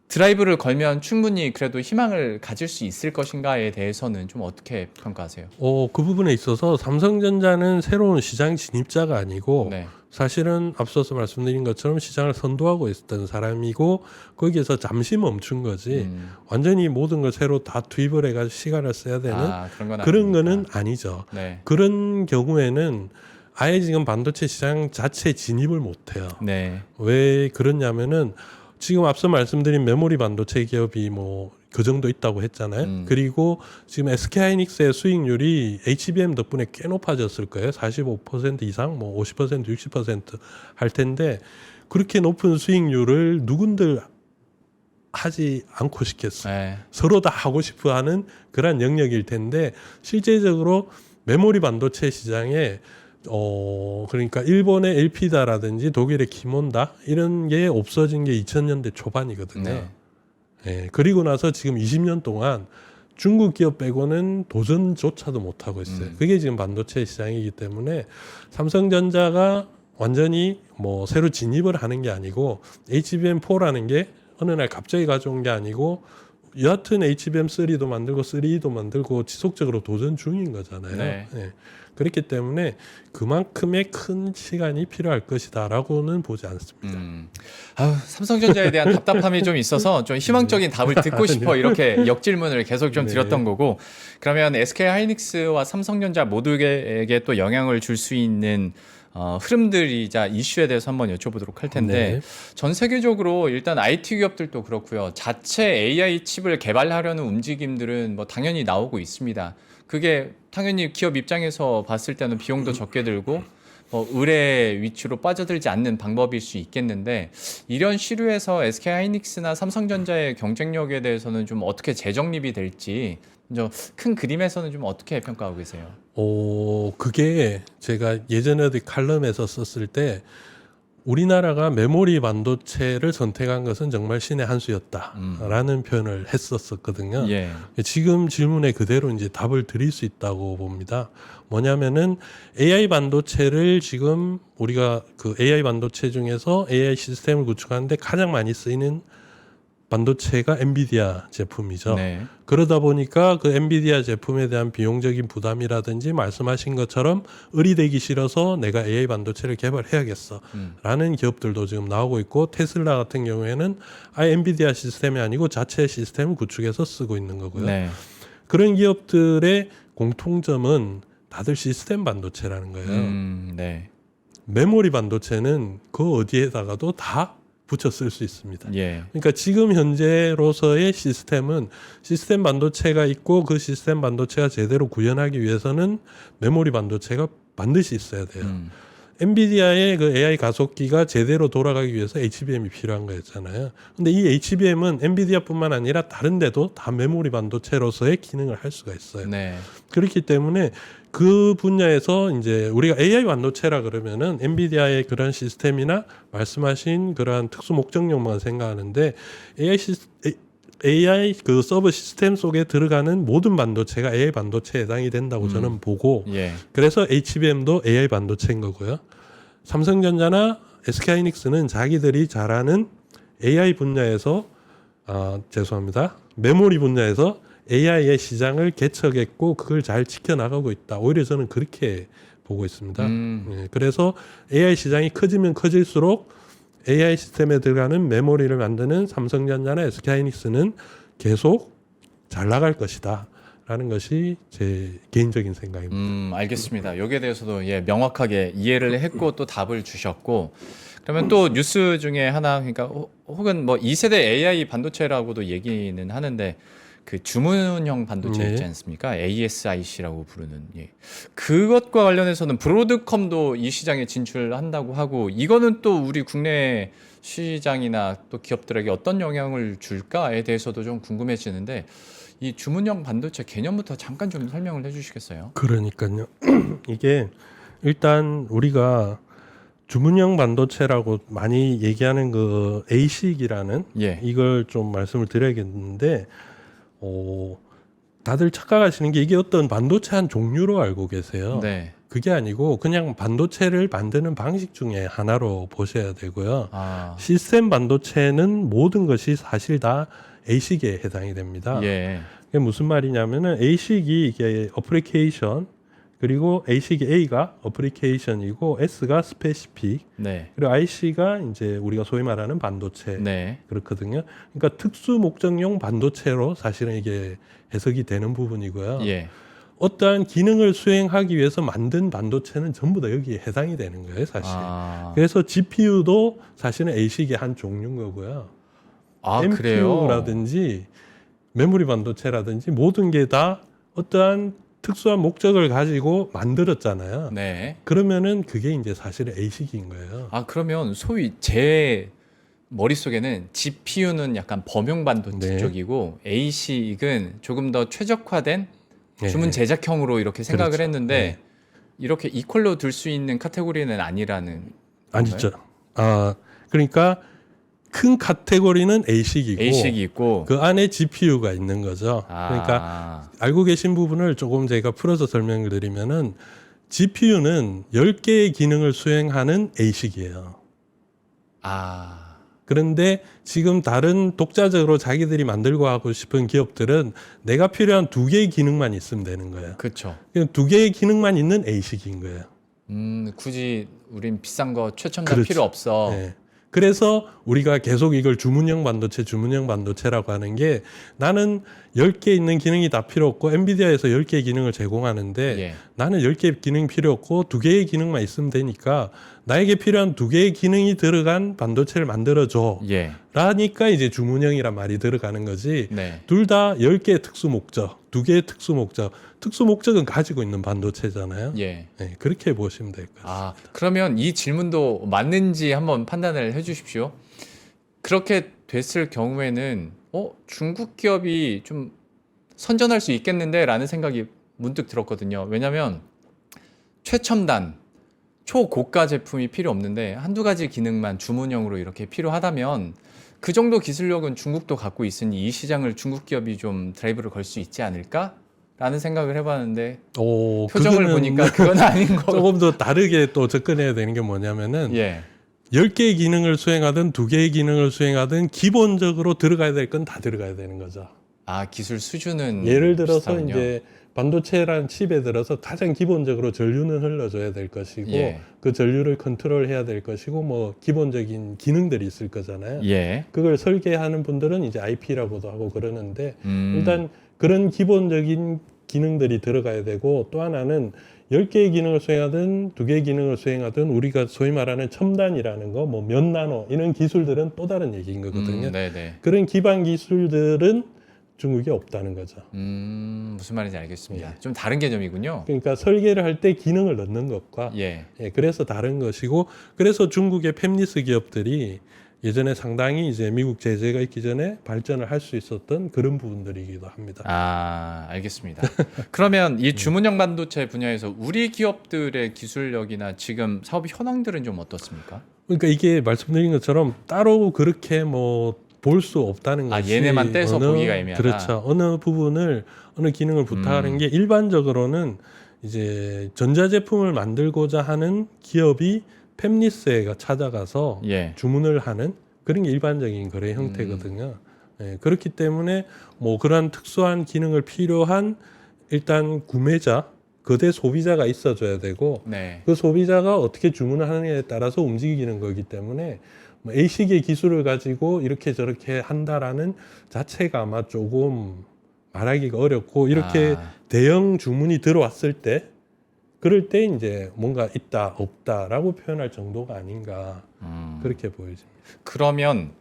드라이브를 걸면 충분히 그래도 희망을 가질 수 있을 것인가에 대해서는 좀 어떻게 평가하세요? 그 부분에 있어서 삼성전자는 새로운 시장 진입자가 아니고 네. 사실은 앞서서 말씀드린 것처럼 시장을 선도하고 있었던 사람이고 거기에서 잠시 멈춘 거지 완전히 모든 걸 새로 다 투입을 해가지고 시간을 써야 되는 그런 거는 아니죠. 네. 그런 경우에는 아예 지금 반도체 시장 자체 진입을 못해요. 네. 왜 그러냐면은 지금 앞서 말씀드린 메모리 반도체 기업이 뭐 그 정도 있다고 했잖아요. 그리고 지금 SK하이닉스의 수익률이 HBM 덕분에 꽤 높아졌을 거예요. 45% 이상, 뭐 50%, 60%할 텐데 그렇게 높은 수익률을 누군들 하지 않고 싶겠어요. 네. 서로 다 하고 싶어하는 그런 영역일 텐데 실제적으로 메모리 반도체 시장에 그러니까 일본의 엘피다라든지 독일의 키몬다 이런 게 없어진 게 2000년대 초반이거든요. 네. 예, 그리고 나서 지금 20년 동안 중국 기업 빼고는 도전조차도 못 하고 있어요. 그게 지금 반도체 시장이기 때문에 삼성전자가 완전히 뭐 새로 진입을 하는 게 아니고 HBM4라는 게 어느 날 갑자기 가져온 게 아니고 여하튼 HBM3도 만들고 3도 만들고 지속적으로 도전 중인 거잖아요. 네. 예. 그렇기 때문에 그만큼의 큰 시간이 필요할 것이다라고는 보지 않습니다. 삼성전자에 대한 답답함이 좀 있어서 좀 희망적인 답을 듣고 싶어 이렇게 역질문을 계속 좀 네. 드렸던 거고 그러면 SK하이닉스와 삼성전자 모두에게 또 영향을 줄 수 있는 흐름들이자 이슈에 대해서 한번 여쭤보도록 할 텐데 네. 전 세계적으로 일단 IT 기업들도 그렇고요. 자체 AI 칩을 개발하려는 움직임들은 뭐 당연히 나오고 있습니다. 그게 당연히 기업 입장에서 봤을 때는 비용도 적게 들고 의뢰 위치로 빠져들지 않는 방법일 수 있겠는데 이런 시류에서 SK하이닉스나 삼성전자의 경쟁력에 대해서는 좀 어떻게 재정립이 될지 큰 그림에서는 좀 어떻게 평가하고 계세요? 그게 제가 예전에 어디 칼럼에서 썼을 때 우리나라가 메모리 반도체를 선택한 것은 정말 신의 한 수였다라는 표현을 했었거든요. 예. 지금 질문에 그대로 이제 답을 드릴 수 있다고 봅니다. 뭐냐면은 AI 반도체를 지금 우리가 그 AI 반도체 중에서 AI 시스템을 구축하는데 가장 많이 쓰이는 반도체가 엔비디아 제품이죠. 네. 그러다 보니까 그 엔비디아 제품에 대한 비용적인 부담이라든지 말씀하신 것처럼 의리되기 싫어서 내가 AI 반도체를 개발해야겠어 라는 기업들도 지금 나오고 있고 테슬라 같은 경우에는 아예 엔비디아 시스템이 아니고 자체 시스템을 구축해서 쓰고 있는 거고요. 네. 그런 기업들의 공통점은 다들 시스템 반도체라는 거예요. 네. 메모리 반도체는 그 어디에다가도 다 붙여 쓸 수 있습니다. 예. 그러니까 지금 현재로서의 시스템은 시스템 반도체가 있고 그 시스템 반도체가 제대로 구현하기 위해서는 메모리 반도체가 반드시 있어야 돼요. 엔비디아의 그 AI 가속기가 제대로 돌아가기 위해서 HBM이 필요한 거였잖아요. 근데 이 HBM은 엔비디아뿐만 아니라 다른 데도 다 메모리 반도체로서의 기능을 할 수가 있어요. 네. 그렇기 때문에 그 분야에서 이제 우리가 AI 반도체라 그러면은 엔비디아의 그런 시스템이나 말씀하신 그러한 특수 목적용만 생각하는데 AI 그 서버 시스템 속에 들어가는 모든 반도체가 AI 반도체에 해당이 된다고 저는 보고 예. 그래서 HBM도 AI 반도체인 거고요. 삼성전자나 SK하이닉스는 자기들이 잘하는 AI 분야에서 죄송합니다. 메모리 분야에서 AI의 시장을 개척했고 그걸 잘 지켜나가고 있다. 오히려 저는 그렇게 보고 있습니다. 예, 그래서 AI 시장이 커지면 커질수록 AI 시스템에 들어가는 메모리를 만드는 삼성전자나 SK하이닉스는 계속 잘 나갈 것이다. 라는 것이 제 개인적인 생각입니다. 알겠습니다. 여기에 대해서도 예, 명확하게 이해를 했고 또 답을 주셨고 그러면 또 뉴스 중에 하나 그러니까 혹은 뭐 2세대 AI 반도체라고도 얘기는 하는데 그 주문형 반도체 네. 있지 않습니까? ASIC라고 부르는 예. 그것과 관련해서는 브로드컴도 이 시장에 진출한다고 하고 이거는 또 우리 국내 시장이나 또 기업들에게 어떤 영향을 줄까에 대해서도 좀 궁금해지는데 이 주문형 반도체 개념부터 잠깐 좀 설명을 해주시겠어요? 그러니까요. 이게 일단 우리가 주문형 반도체라고 많이 얘기하는 그 ASIC이라는 예. 이걸 좀 말씀을 드려야겠는데 다들 착각하시는 게 이게 어떤 반도체 한 종류로 알고 계세요. 네. 그게 아니고 그냥 반도체를 만드는 방식 중에 하나로 보셔야 되고요. 아, 시스템 반도체는 모든 것이 사실 다 ASIC에 해당이 됩니다. 예. 이게 무슨 말이냐면은 ASIC이 이게 어플리케이션 그리고 ASIC A가 어플리케이션이고 S가 스페시픽 네. 그리고 IC가 이제 우리가 소위 말하는 반도체 네. 그렇거든요. 그러니까 특수 목적용 반도체로 사실은 이게 해석이 되는 부분이고요. 예. 어떠한 기능을 수행하기 위해서 만든 반도체는 전부 다 여기에 해당이 되는 거예요, 사실. 아, 그래서 GPU도 사실은 ASIC의 한 종류인 거고요. 그래요? MPU라든지 메모리 반도체라든지 모든 게 다 어떠한 특수한 목적을 가지고 만들었잖아요. 네. 그러면은 그게 이제 사실은 ASIC인 거예요. 그러면 소위 제 머릿속에는 GPU는 약간 범용 반도체 네. 쪽이고 ASIC은 조금 더 최적화된 네. 주문 제작형으로 이렇게 생각을 그렇죠. 했는데 네. 이렇게 이퀄로 둘 수 있는 카테고리는 아니라는 아니죠. 그러니까 큰 카테고리는 ASIC이고 ASIC이 있고 그 안에 GPU가 있는 거죠. 그러니까 알고 계신 부분을 조금 제가 풀어서 설명을 드리면은 GPU는 10개의 기능을 수행하는 ASIC이에요. 그런데 지금 다른 독자적으로 자기들이 만들고 하고 싶은 기업들은 내가 필요한 2개의 기능만 있으면 되는 거예요. 그렇죠. 그냥 2개의 기능만 있는 ASIC인 거예요. 굳이 우린 비싼 거 최첨단 그렇죠. 필요 없어. 네. 그래서 우리가 계속 이걸 주문형 반도체라고 하는 게 나는 10개 있는 기능이 다 필요 없고 엔비디아에서 10개의 기능을 제공하는데 예. 나는 10개의 기능 필요 없고 2개의 기능만 있으면 되니까 나에게 필요한 2개의 기능이 들어간 반도체를 만들어줘. 예. 라니까 이제 주문형이란 말이 들어가는 거지. 네. 둘 다 10개의 특수 목적, 2개의 특수 목적. 특수 목적은 가지고 있는 반도체잖아요. 예. 네, 그렇게 보시면 될 것 같습니다. 그러면 이 질문도 맞는지 한번 판단을 해 주십시오. 그렇게 됐을 경우에는 중국 기업이 좀 선전할 수 있겠는데 라는 생각이 문득 들었거든요. 왜냐하면 최첨단, 초고가 제품이 필요 없는데 한두 가지 기능만 주문형으로 이렇게 필요하다면 그 정도 기술력은 중국도 갖고 있으니 이 시장을 중국 기업이 좀 드라이브를 걸 수 있지 않을까? 라는 생각을 해봤는데 표정을 보니까 그건 아닌 거. 조금 더 다르게 또 접근해야 되는 게 뭐냐면은 예. 10개의 기능을 수행하든 2개의 기능을 수행하든 기본적으로 들어가야 될 건 다 들어가야 되는 거죠. 기술 수준은 예를 들어서 비슷하군요. 이제 반도체라는 칩에 들어서 가장 기본적으로 전류는 흘러줘야 될 것이고 예. 그 전류를 컨트롤해야 될 것이고 뭐 기본적인 기능들이 있을 거잖아요. 예. 그걸 설계하는 분들은 이제 IP라고도 하고 그러는데 일단 일단 그런 기본적인 기능들이 들어가야 되고 또 하나는 10개의 기능을 수행하든 2개의 기능을 수행하든 우리가 소위 말하는 첨단이라는 거, 뭐 몇 나노 이런 기술들은 또 다른 얘기인 거거든요. 네네. 그런 기반 기술들은 중국이 없다는 거죠. 무슨 말인지 알겠습니다. 예. 좀 다른 개념이군요. 그러니까 설계를 할 때 기능을 넣는 것과 예. 그래서 다른 것이고 그래서 중국의 팹리스 기업들이 예전에 상당히 이제 미국 제재가 있기 전에 발전을 할 수 있었던 그런 부분들이기도 합니다. 알겠습니다. 그러면 이 주문형 반도체 분야에서 우리 기업들의 기술력이나 지금 사업 현황들은 좀 어떻습니까? 그러니까 이게 말씀드린 것처럼 따로 그렇게 뭐 볼 수 없다는 아, 것이 얘네만 떼서 보기가 애매하다. 그렇죠. 어느 기능을 부탁하는 게 일반적으로는 이제 전자제품을 만들고자 하는 기업이 팹리스에 찾아가서 예. 주문을 하는 그런 게 일반적인 거래 형태거든요. 예, 그렇기 때문에 뭐 그런 특수한 기능을 필요한 일단 구매자, 거대 소비자가 있어줘야 되고 네. 그 소비자가 어떻게 주문을 하느냐에 따라서 움직이는 거기 때문에 뭐 A식의 기술을 가지고 이렇게 저렇게 한다라는 자체가 아마 조금 말하기가 어렵고 이렇게 대형 주문이 들어왔을 때 그럴 때 이제 뭔가 있다 없다라고 표현할 정도가 아닌가 그렇게 보여집니다. 그러면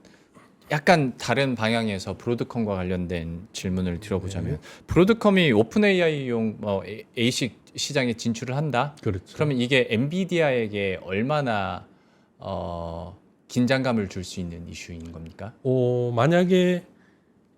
약간 다른 방향에서 브로드컴과 관련된 질문을 드려보자면 브로드컴이 오픈 AI용 A식 시장에 진출을 한다. 그렇죠. 그러면 이게 엔비디아에게 얼마나 긴장감을 줄 수 있는 이슈인 겁니까? 만약에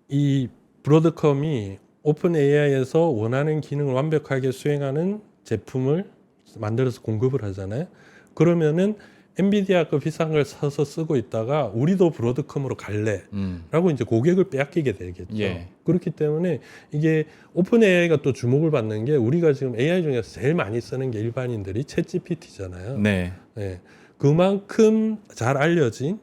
이 브로드컴이 오픈 AI에서 원하는 기능을 완벽하게 수행하는 제품을 만들어서 공급을 하잖아요. 그러면은 엔비디아 그 비싼 걸 사서 쓰고 있다가 우리도 브로드컴으로 갈래라고 이제 고객을 빼앗기게 되겠죠. 예. 그렇기 때문에 이게 오픈 AI가 또 주목을 받는 게 우리가 지금 AI 중에서 제일 많이 쓰는 게 일반인들이 챗 GPT잖아요. 네. 네. 그만큼 잘 알려진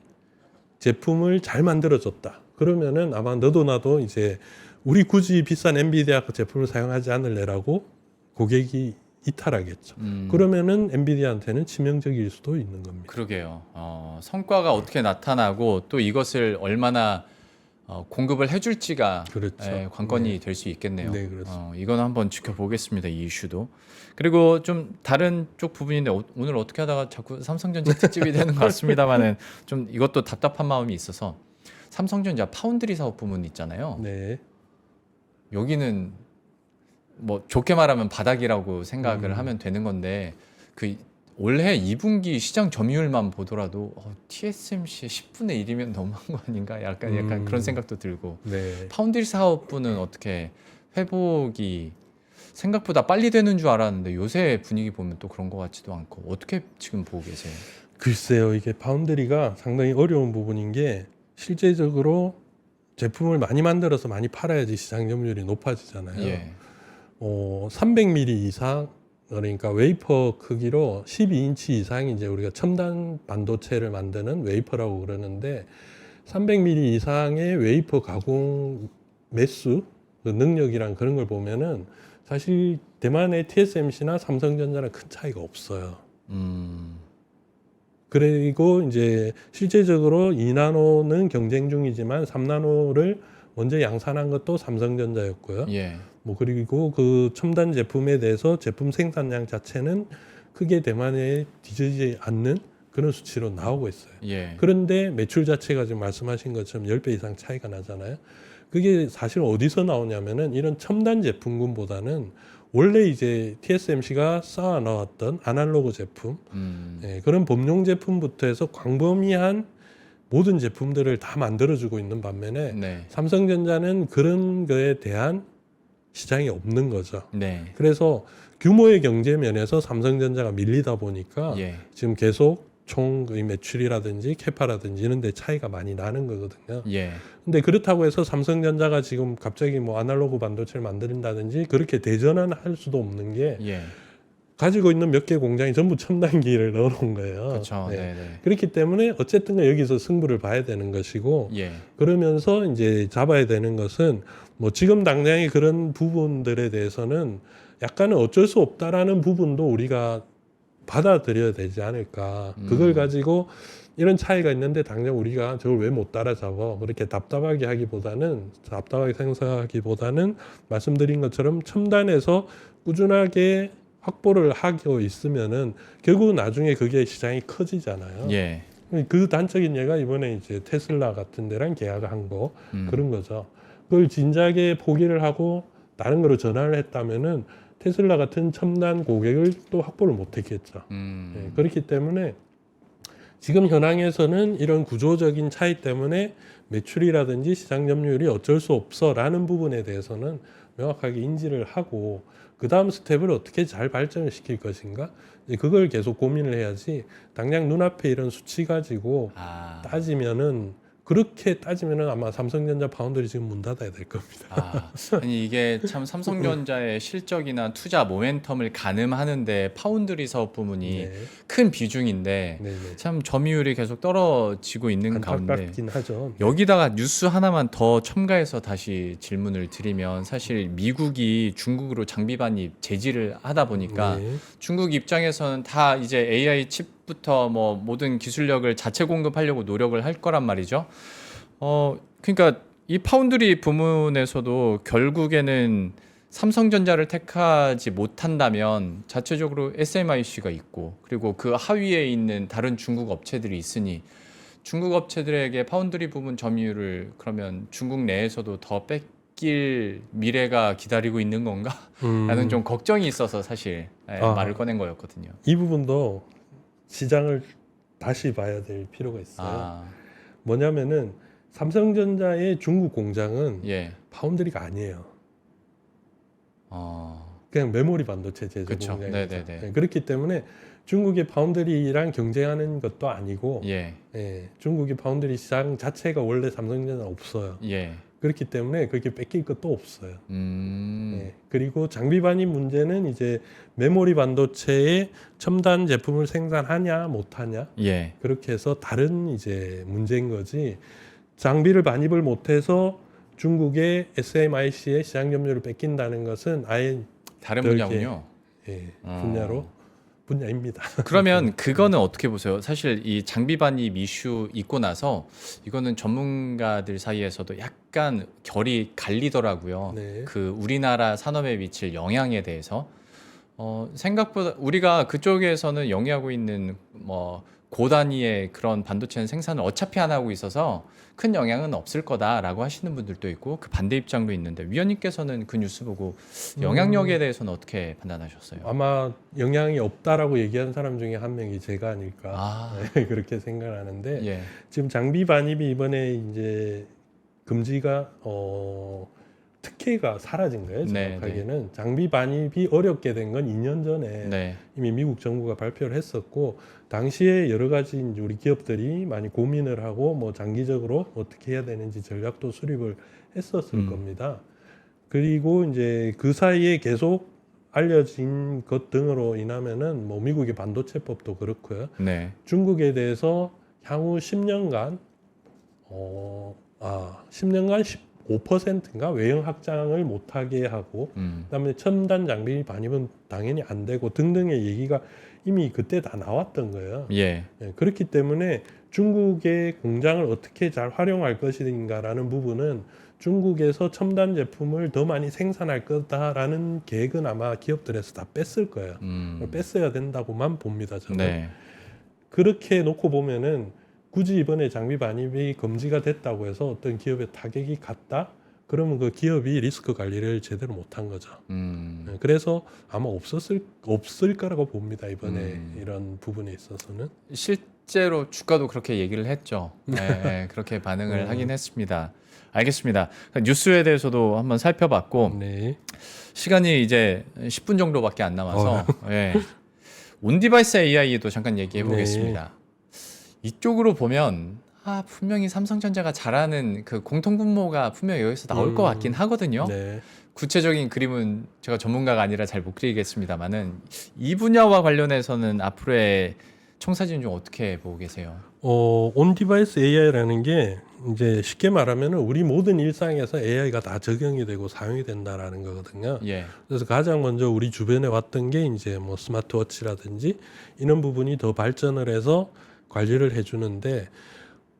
제품을 잘 만들어줬다. 그러면은 아마 너도 나도 이제 우리 굳이 비싼 엔비디아 제품을 사용하지 않을래라고 고객이 이탈하겠죠. 그러면은 엔비디아한테는 치명적일 수도 있는 겁니다. 그러게요. 성과가 어떻게 나타나고 또 이것을 얼마나 공급을 해줄지가 그렇죠. 관건이 될 수 있겠네요. 네, 그렇습니다. 이건 한번 지켜보겠습니다. 이 이슈도. 그리고 좀 다른 쪽 부분인데 오늘 어떻게 하다가 자꾸 삼성전자 특집이 되는 것 같습니다만은 좀 이것도 답답한 마음이 있어서 삼성전자 파운드리 사업 부문 있잖아요. 네. 여기는 뭐 좋게 말하면 바닥이라고 생각을 하면 되는 건데 그 올해 2분기 시장 점유율만 보더라도 TSMC의 10분의 1이면 너무한 거 아닌가? 약간 그런 생각도 들고 네. 파운드리 사업부는 어떻게 회복이 생각보다 빨리 되는 줄 알았는데 요새 분위기 보면 또 그런 것 같지도 않고 어떻게 지금 보고 계세요? 글쎄요, 이게 파운드리가 상당히 어려운 부분인 게 실제적으로 제품을 많이 만들어서 많이 팔아야지 시장 점유율이 높아지잖아요. 예. 300mm 이상 그러니까 웨이퍼 크기로 12인치 이상이 이제 우리가 첨단 반도체를 만드는 웨이퍼라고 그러는데 300mm 이상의 웨이퍼 가공 매수 그 능력이랑 그런 걸 보면은 사실 대만의 TSMC나 삼성전자랑 큰 차이가 없어요. 그리고 이제 실제적으로 2나노는 경쟁 중이지만 3나노를 먼저 양산한 것도 삼성전자였고요. 예. 뭐 그리고 그 첨단 제품에 대해서 제품 생산량 자체는 크게 대만에 뒤지지 않는 그런 수치로 나오고 있어요. 예. 그런데 매출 자체가 지금 말씀하신 것처럼 10배 이상 차이가 나잖아요. 그게 사실 어디서 나오냐면은 이런 첨단 제품군보다는 원래 이제 TSMC가 쌓아 나왔던 아날로그 제품, 그런 범용 제품부터 해서 광범위한 모든 제품들을 다 만들어주고 있는 반면에 네. 삼성전자는 그런 거에 대한 시장이 없는 거죠. 네. 그래서 규모의 경제 면에서 삼성전자가 밀리다 보니까 예. 지금 계속 총 매출이라든지 캐파라든지 이런 데 차이가 많이 나는 거거든요. 예. 근데 그렇다고 해서 삼성전자가 지금 갑자기 뭐 아날로그 반도체를 만든다든지 그렇게 대전환할 수도 없는 게 예. 가지고 있는 몇 개 공장이 전부 첨단기를 넣어놓은 거예요. 그렇죠. 네. 네. 네. 그렇기 때문에 어쨌든 여기서 승부를 봐야 되는 것이고 예. 그러면서 이제 잡아야 되는 것은 뭐 지금 당장의 그런 부분들에 대해서는 약간은 어쩔 수 없다라는 부분도 우리가 받아들여야 되지 않을까. 그걸 가지고 이런 차이가 있는데 당장 우리가 저걸 왜 못 따라잡아 그렇게 답답하게 생각하기보다는 말씀드린 것처럼 첨단에서 꾸준하게 확보를 하고 있으면은 결국 나중에 그게 시장이 커지잖아요. 예. 그 단적인 예가 이번에 이제 테슬라 같은 데랑 계약한 거 그런 거죠. 그걸 진작에 포기를 하고 다른 거로 전환을 했다면은 테슬라 같은 첨단 고객을 또 확보를 못했겠죠. 네, 그렇기 때문에 지금 현황에서는 이런 구조적인 차이 때문에 매출이라든지 시장 점유율이 어쩔 수 없어라는 부분에 대해서는 명확하게 인지를 하고 그 다음 스텝을 어떻게 잘 발전을 시킬 것인가 이제 그걸 계속 고민을 해야지 당장 눈앞에 이런 수치 가지고 따지면은 그렇게 따지면은 아마 삼성전자 파운드리 지금 문 닫아야 될 겁니다. 아니 이게 참 삼성전자의 실적이나 투자 모멘텀을 가늠하는데 파운드리 사업 부문이 네. 큰 비중인데 네네. 참 점유율이 계속 떨어지고 있는 가운데 안타깝긴 하죠. 여기다가 뉴스 하나만 더 첨가해서 다시 질문을 드리면 사실 미국이 중국으로 장비 반입 제지를 하다 보니까 네. 중국 입장에서는 다 이제 AI 칩부터 뭐 모든 기술력을 자체 공급하려고 노력을 할 거란 말이죠. 그러니까 이 파운드리 부문에서도 결국에는 삼성전자를 택하지 못한다면 자체적으로 SMIC가 있고 그리고 그 하위에 있는 다른 중국 업체들이 있으니 중국 업체들에게 파운드리 부분 점유율을 그러면 중국 내에서도 더 뺏길 미래가 기다리고 있는 건가? 라는 좀 걱정이 있어서 사실 말을 꺼낸 거였거든요. 이 부분도 시장을 다시 봐야 될 필요가 있어요. 뭐냐면은 삼성전자의 중국 공장은 예. 파운드리가 아니에요. 그냥 메모리 반도체 제조 그쵸. 공장이죠. 네네네. 네, 그렇기 때문에 중국의 파운드리랑 경쟁하는 것도 아니고 예. 중국의 파운드리 시장 자체가 원래 삼성전자는 없어요. 예. 그렇기 때문에 그렇게 뺏길 것도 없어요. 음. 그리고 장비 반입 문제는 이제 메모리 반도체의 첨단 제품을 생산하냐 못하냐 예. 그렇게 해서 다른 이제 문제인 거지. 장비를 반입을 못해서 중국의 SMIC의 시장 점유율을 뺏긴다는 것은 아예 다른 별개, 분야군요. 분야입니다. 그러면 그거는 어떻게 보세요? 사실 이 장비 반입 이슈 있고 나서 이거는 전문가들 사이에서도 약간 결이 갈리더라고요. 네. 그 우리나라 산업에 미칠 영향에 대해서 생각보다 우리가 그쪽에서는 영위하고 있는 뭐 고단위의 그런 반도체 생산을 어차피 안 하고 있어서 큰 영향은 없을 거다라고 하시는 분들도 있고 그 반대 입장도 있는데 위원님께서는 그 뉴스 보고 영향력에 대해서는 어떻게 판단하셨어요? 아마 영향이 없다라고 얘기한 사람 중에 한 명이 제가 아닐까 그렇게 생각하는데 예. 지금 장비 반입이 이번에 이제 금지가 특혜가 사라진 거예요. 정확하게는 장비 반입이 어렵게 된 건 2년 전에 이미 미국 정부가 발표를 했었고 당시에 여러 가지 이제 우리 기업들이 많이 고민을 하고 뭐 장기적으로 어떻게 해야 되는지 전략도 수립을 했었을 겁니다. 그리고 이제 그 사이에 계속 알려진 것 등으로 인하면은 뭐 미국의 반도체법도 그렇고요. 중국에 대해서 향후 10년간 15%인가 외형 확장을 못하게 하고 그다음에 첨단 장비 반입은 당연히 안 되고 등등의 얘기가 이미 그때 다 나왔던 거예요. 그렇기 때문에 중국의 공장을 어떻게 잘 활용할 것인가라는 부분은 중국에서 첨단 제품을 더 많이 생산할 거다라는 계획은 아마 기업들에서 다 뺐을 거예요. 뺐어야 된다고만 봅니다. 저는. 그렇게 놓고 보면은 굳이 이번에 장비 반입이 금지가 됐다고 해서 어떤 기업에 타격이 갔다? 그러면 그 기업이 리스크 관리를 제대로 못한 거죠. 그래서 아마 없을 거라고 봅니다. 이번에 이런 부분에 있어서는. 실제로 주가도 그렇게 얘기를 했죠. 그렇게 반응을 하긴 했습니다. 알겠습니다. 뉴스에 대해서도 한번 살펴봤고 시간이 이제 10분 정도밖에 안 남아서 온디바이스 AI도 잠깐 얘기해 보겠습니다. 이쪽으로 보면 분명히 삼성전자가 잘하는 그 공통분모가 분명히 여기서 나올 것 같긴 하거든요. 구체적인 그림은 제가 전문가가 아니라 잘 못 그리겠습니다만은 이 분야와 관련해서는 앞으로의 청사진 좀 어떻게 보고 계세요? 온디바이스 AI라는 게 이제 쉽게 말하면 우리 모든 일상에서 AI가 다 적용이 되고 사용이 된다라는 거거든요. 그래서 가장 먼저 우리 주변에 왔던 게 이제 뭐 스마트워치라든지 이런 부분이 더 발전을 해서 관리를 해주는데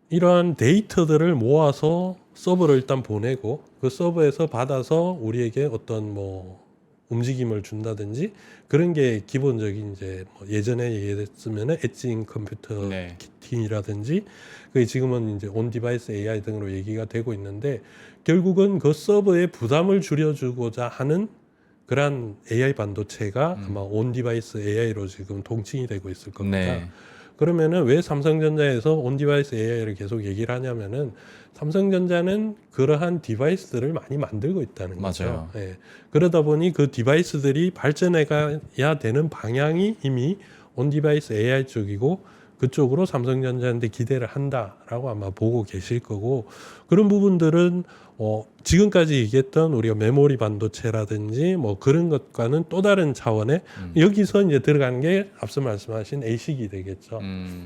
이러한 데이터들을 모아서 서버를 일단 보내고 그 서버에서 받아서 우리에게 어떤 뭐 움직임을 준다든지 그런 게 기본적인 이제 뭐 예전에 얘기했으면 엣지 컴퓨터 키팅이라든지 그게 지금은 이제 온 디바이스 AI 등으로 얘기가 되고 있는데 결국은 그 서버에 부담을 줄여주고자 하는 그런 AI 반도체가 아마 온 디바이스 AI로 지금 동칭이 되고 있을 겁니다. 그러면은 왜 삼성전자에서 온 디바이스 AI를 계속 얘기를 하냐면은 삼성전자는 그러한 디바이스들을 많이 만들고 있다는 거죠. 그러다 보니 그 디바이스들이 발전해 가야 되는 방향이 이미 온 디바이스 AI 쪽이고 그쪽으로 삼성전자한테 기대를 한다라고 아마 보고 계실 거고 그런 부분들은 지금까지 얘기했던 우리가 메모리 반도체라든지 뭐 그런 것과는 또 다른 차원의 여기서 이제 들어가는 게 앞서 말씀하신 ASIC이 되겠죠.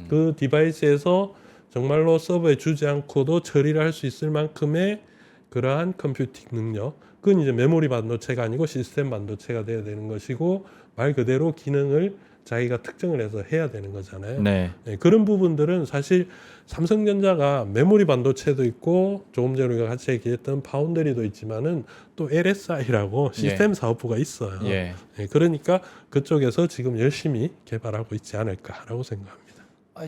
그 디바이스에서 정말로 서버에 주지 않고도 처리를 할 수 있을 만큼의 그러한 컴퓨팅 능력, 그건 이제 메모리 반도체가 아니고 시스템 반도체가 돼야 되는 것이고 말 그대로 기능을 자기가 특정을 해서 해야 되는 거잖아요. 네. 네, 그런 부분들은 사실 삼성전자가 메모리 반도체도 있고 조금 전에 우리가 같이 얘기했던 파운드리도 있지만은 또 LSI라고 시스템 사업부가 있어요. 예. 네, 그러니까 그쪽에서 지금 열심히 개발하고 있지 않을까라고 생각합니다.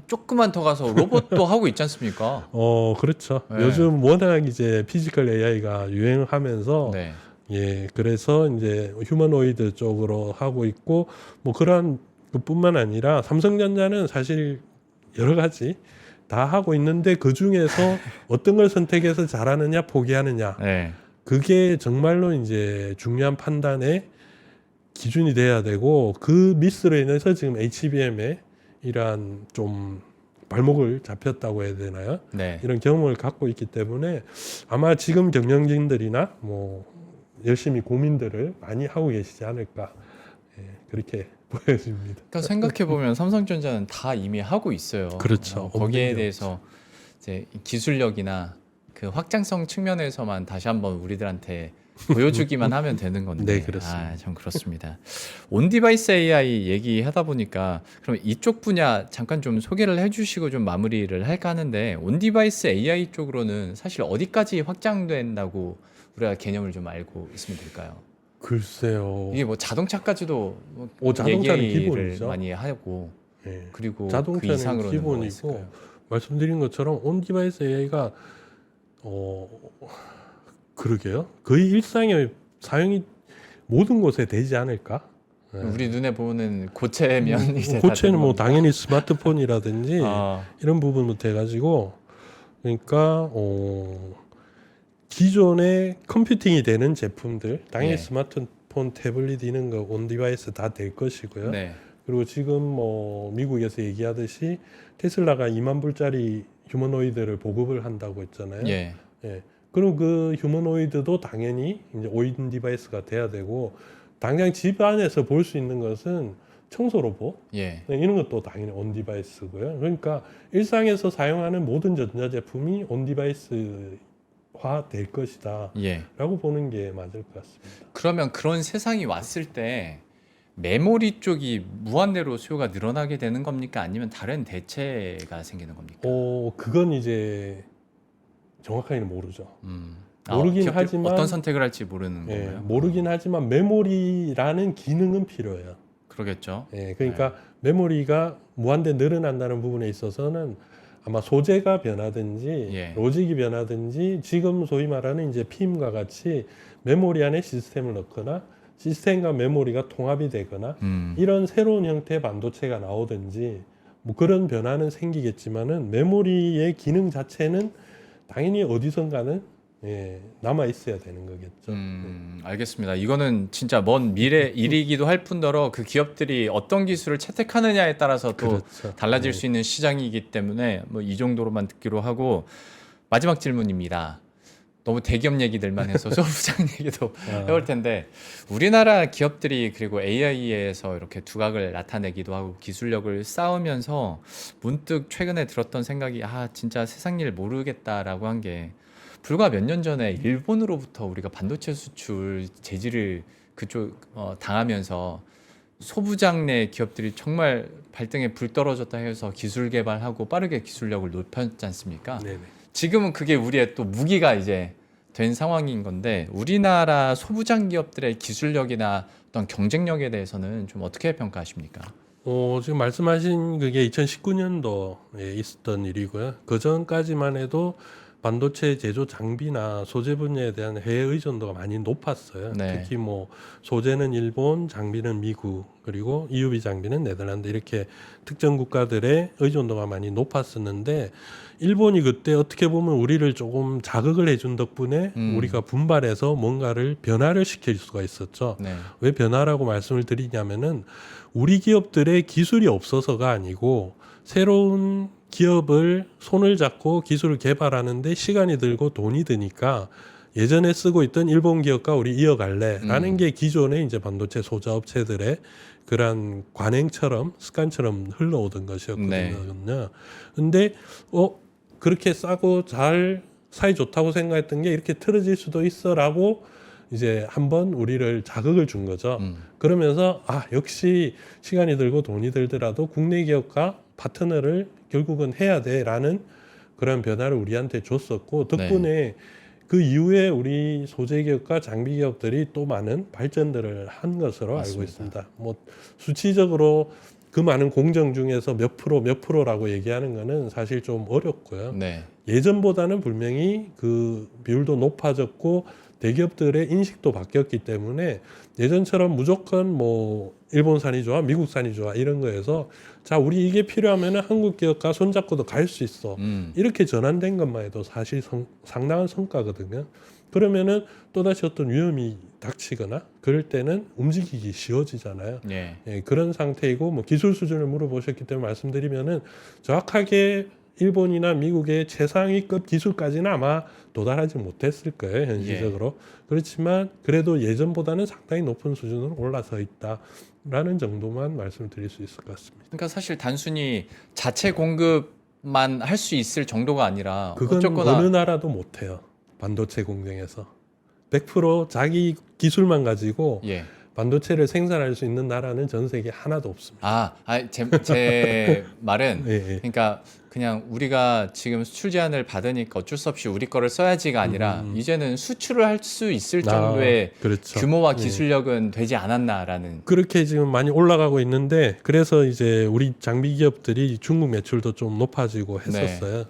조금만 더 가서 로봇도 하고 있지 않습니까? 그렇죠. 네. 요즘 워낙 이제 피지컬 AI가 유행하면서 네. 예, 그래서 이제 휴머노이드 쪽으로 하고 있고 뭐 그러한 것뿐만 아니라 삼성전자는 사실 여러 가지 다 하고 있는데 그 중에서 어떤 걸 선택해서 잘하느냐 포기하느냐 네. 그게 정말로 이제 중요한 판단의 기준이 돼야 되고 그 미스로 인해서 지금 HBM에 이러한 좀 발목을 잡혔다고 해야 되나요? 네. 이런 경험을 갖고 있기 때문에 아마 지금 경영진들이나 뭐 열심히 고민들을 많이 하고 계시지 않을까 그렇게 보여집니다. 그러니까 생각해 보면 삼성전자는 다 이미 하고 있어요. 그렇죠. 거기에 없는 게 대해서 이제 기술력이나 그 확장성 측면에서만 다시 한번 우리들한테 보여주기만 하면 되는 건데. 네, 그렇습니다. 참 그렇습니다. 온디바이스 AI 얘기하다 보니까 그럼 이쪽 분야 잠깐 좀 소개를 해주시고 좀 마무리를 할까 하는데 온디바이스 AI 쪽으로는 사실 어디까지 확장된다고 우리가 개념을 좀 알고 있으면 될까요? 글쎄요. 이게 뭐 자동차까지도 자동차는 얘기를 기본이죠. 많이 하고 예. 그리고 그 자동차는 이상으로는 뭐가 기본이고 있을까요? 말씀드린 것처럼 온 디바이스 AI가 그러게요. 거의 일상의 사용이 모든 곳에 되지 않을까? 예. 우리 눈에 보는 고체면 이제 다 고체는 되는 뭐 겁니까? 당연히 스마트폰이라든지 아, 이런 부분부터 해가지고 그러니까 기존의 컴퓨팅이 되는 제품들 당연히 예. 스마트폰, 태블릿 이런 거 온 디바이스 다 될 것이고요. 네, 그리고 지금 뭐 미국에서 얘기하듯이 테슬라가 2만 불짜리 휴머노이드를 보급을 한다고 했잖아요. 예, 예. 그럼 그 휴머노이드도 당연히 이제 온 디바이스가 돼야 되고 당장 집 안에서 볼 수 있는 것은 청소 로봇 예, 이런 것도 당연히 온 디바이스고요. 그러니까 일상에서 사용하는 모든 전자제품이 온 디바이스화 될 것이다 예. 라고 보는 게 맞을 것 같습니다. 그러면 그런 세상이 왔을 때 메모리 쪽이 무한대로 수요가 늘어나게 되는 겁니까? 아니면 다른 대체가 생기는 겁니까? 그건 이제 정확하게는 모르죠. 모르긴 모르긴 하지만 어떤 선택을 할지 모르는 예, 건가요? 모르긴 하지만 메모리라는 기능은 필요해요. 그러겠죠. 예, 그러니까 메모리가 무한대 늘어난다는 부분에 있어서는 아마 소재가 변하든지 예. 로직이 변하든지 지금 소위 말하는 이제 PIM과 같이 메모리 안에 시스템을 넣거나 시스템과 메모리가 통합이 되거나 이런 새로운 형태의 반도체가 나오든지 뭐 그런 변화는 생기겠지만은 메모리의 기능 자체는 당연히 어디선가는 남아 있어야 되는 거겠죠. 알겠습니다. 이거는 진짜 먼 미래 일이기도 할 뿐더러 그 기업들이 어떤 기술을 채택하느냐에 따라서 또 그렇죠. 달라질 수 있는 시장이기 때문에 뭐 이 정도로만 듣기로 하고 마지막 질문입니다. 너무 대기업 얘기들만 해서 소부장 얘기도 해볼 텐데 우리나라 기업들이 그리고 AI에서 이렇게 두각을 나타내기도 하고 기술력을 쌓으면서 문득 최근에 들었던 생각이 진짜 세상 일 모르겠다라고 한 게 불과 몇 년 전에 일본으로부터 우리가 반도체 수출 제지를 그쪽 당하면서 소부장 내 기업들이 정말 발등에 불 떨어졌다 해서 기술 개발하고 빠르게 기술력을 높였지 않습니까? 네네. 지금은 그게 우리의 또 무기가 이제 된 상황인 건데 우리나라 소부장 기업들의 기술력이나 어떤 경쟁력에 대해서는 좀 어떻게 평가하십니까? 지금 말씀하신 그게 2019년도에 있었던 일이고요. 그 전까지만 해도 반도체 제조 장비나 소재 분야에 대한 해외 의존도가 많이 높았어요. 네. 특히 뭐 소재는 일본, 장비는 미국, 그리고 EUV 장비는 네덜란드 이렇게 특정 국가들의 의존도가 많이 높았었는데 일본이 그때 어떻게 보면 우리를 조금 자극을 해준 덕분에 우리가 분발해서 뭔가를 변화를 시킬 수가 있었죠. 네. 왜 변화라고 말씀을 드리냐면은 우리 기업들의 기술이 없어서가 아니고 새로운 기업을 손을 잡고 기술을 개발하는데 시간이 들고 돈이 드니까 예전에 쓰고 있던 일본 기업과 우리 이어갈래라는 게 기존의 이제 반도체 소자 업체들의 그런 관행처럼 습관처럼 흘러오던 것이었거든요. 네. 근데 그렇게 싸고 잘 사이 좋다고 생각했던 게 이렇게 틀어질 수도 있어라고 이제 한번 우리를 자극을 준 거죠. 그러면서 역시 시간이 들고 돈이 들더라도 국내 기업과 파트너를 결국은 해야 돼라는 그런 변화를 우리한테 줬었고 덕분에 그 이후에 우리 소재 기업과 장비 기업들이 또 많은 발전들을 한 것으로 알고 있습니다. 뭐 수치적으로 그 많은 공정 중에서 몇 프로라고 얘기하는 거는 사실 좀 어렵고요. 네. 예전보다는 분명히 그 비율도 높아졌고 대기업들의 인식도 바뀌었기 때문에 예전처럼 무조건 뭐 일본산이 좋아, 미국산이 좋아 이런 거에서 자 우리 이게 필요하면은 한국 기업과 손잡고도 갈 수 있어 이렇게 전환된 것만 해도 사실 상당한 성과거든요. 그러면은 또다시 어떤 위험이 닥치거나 그럴 때는 움직이기 쉬워지잖아요. 예. 예, 그런 상태이고 뭐 기술 수준을 물어보셨기 때문에 말씀드리면은 정확하게 일본이나 미국의 최상위급 기술까지는 아마 도달하지 못했을 거예요, 현실적으로. 그렇지만 그래도 예전보다는 상당히 높은 수준으로 올라서 있다라는 정도만 말씀드릴 수 있을 것 같습니다. 그러니까 사실 단순히 자체 공급만 할 수 있을 정도가 아니라 그건 어쨌거나 어느 나라도 못해요. 반도체 공정에서 100% 자기 기술만 가지고 예. 반도체를 생산할 수 있는 나라는 전 세계에 하나도 없습니다. 제 말은 예, 예. 그러니까 그냥 우리가 지금 수출 제한을 받으니까 어쩔 수 없이 우리 거를 써야지가 아니라 이제는 수출을 할 수 있을 정도의 그렇죠. 규모와 예. 기술력은 되지 않았나라는. 그렇게 지금 많이 올라가고 있는데 그래서 이제 우리 장비 기업들이 중국 매출도 좀 높아지고 했었어요.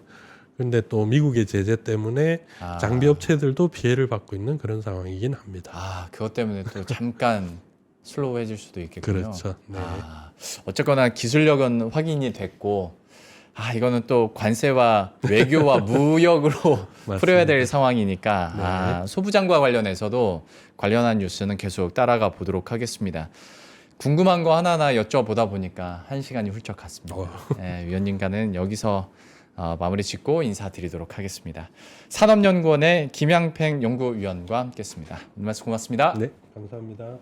그런데 또 미국의 제재 때문에 장비 업체들도 피해를 받고 있는 그런 상황이긴 합니다. 그것 때문에 또 잠깐 슬로우해질 수도 있겠군요. 그렇죠. 네. 어쨌거나 기술력은 확인이 됐고 이거는 또 관세와 외교와 무역으로 풀어야 될 상황이니까 소부장과 관련해서도 관련한 뉴스는 계속 따라가 보도록 하겠습니다. 궁금한 거 하나하나 여쭤보다 보니까 1시간이 훌쩍 갔습니다. 위원님과는 여기서 마무리 짓고 인사드리도록 하겠습니다. 산업연구원의 김양팽 연구위원과 함께했습니다. 오늘 말씀 고맙습니다. 네, 감사합니다.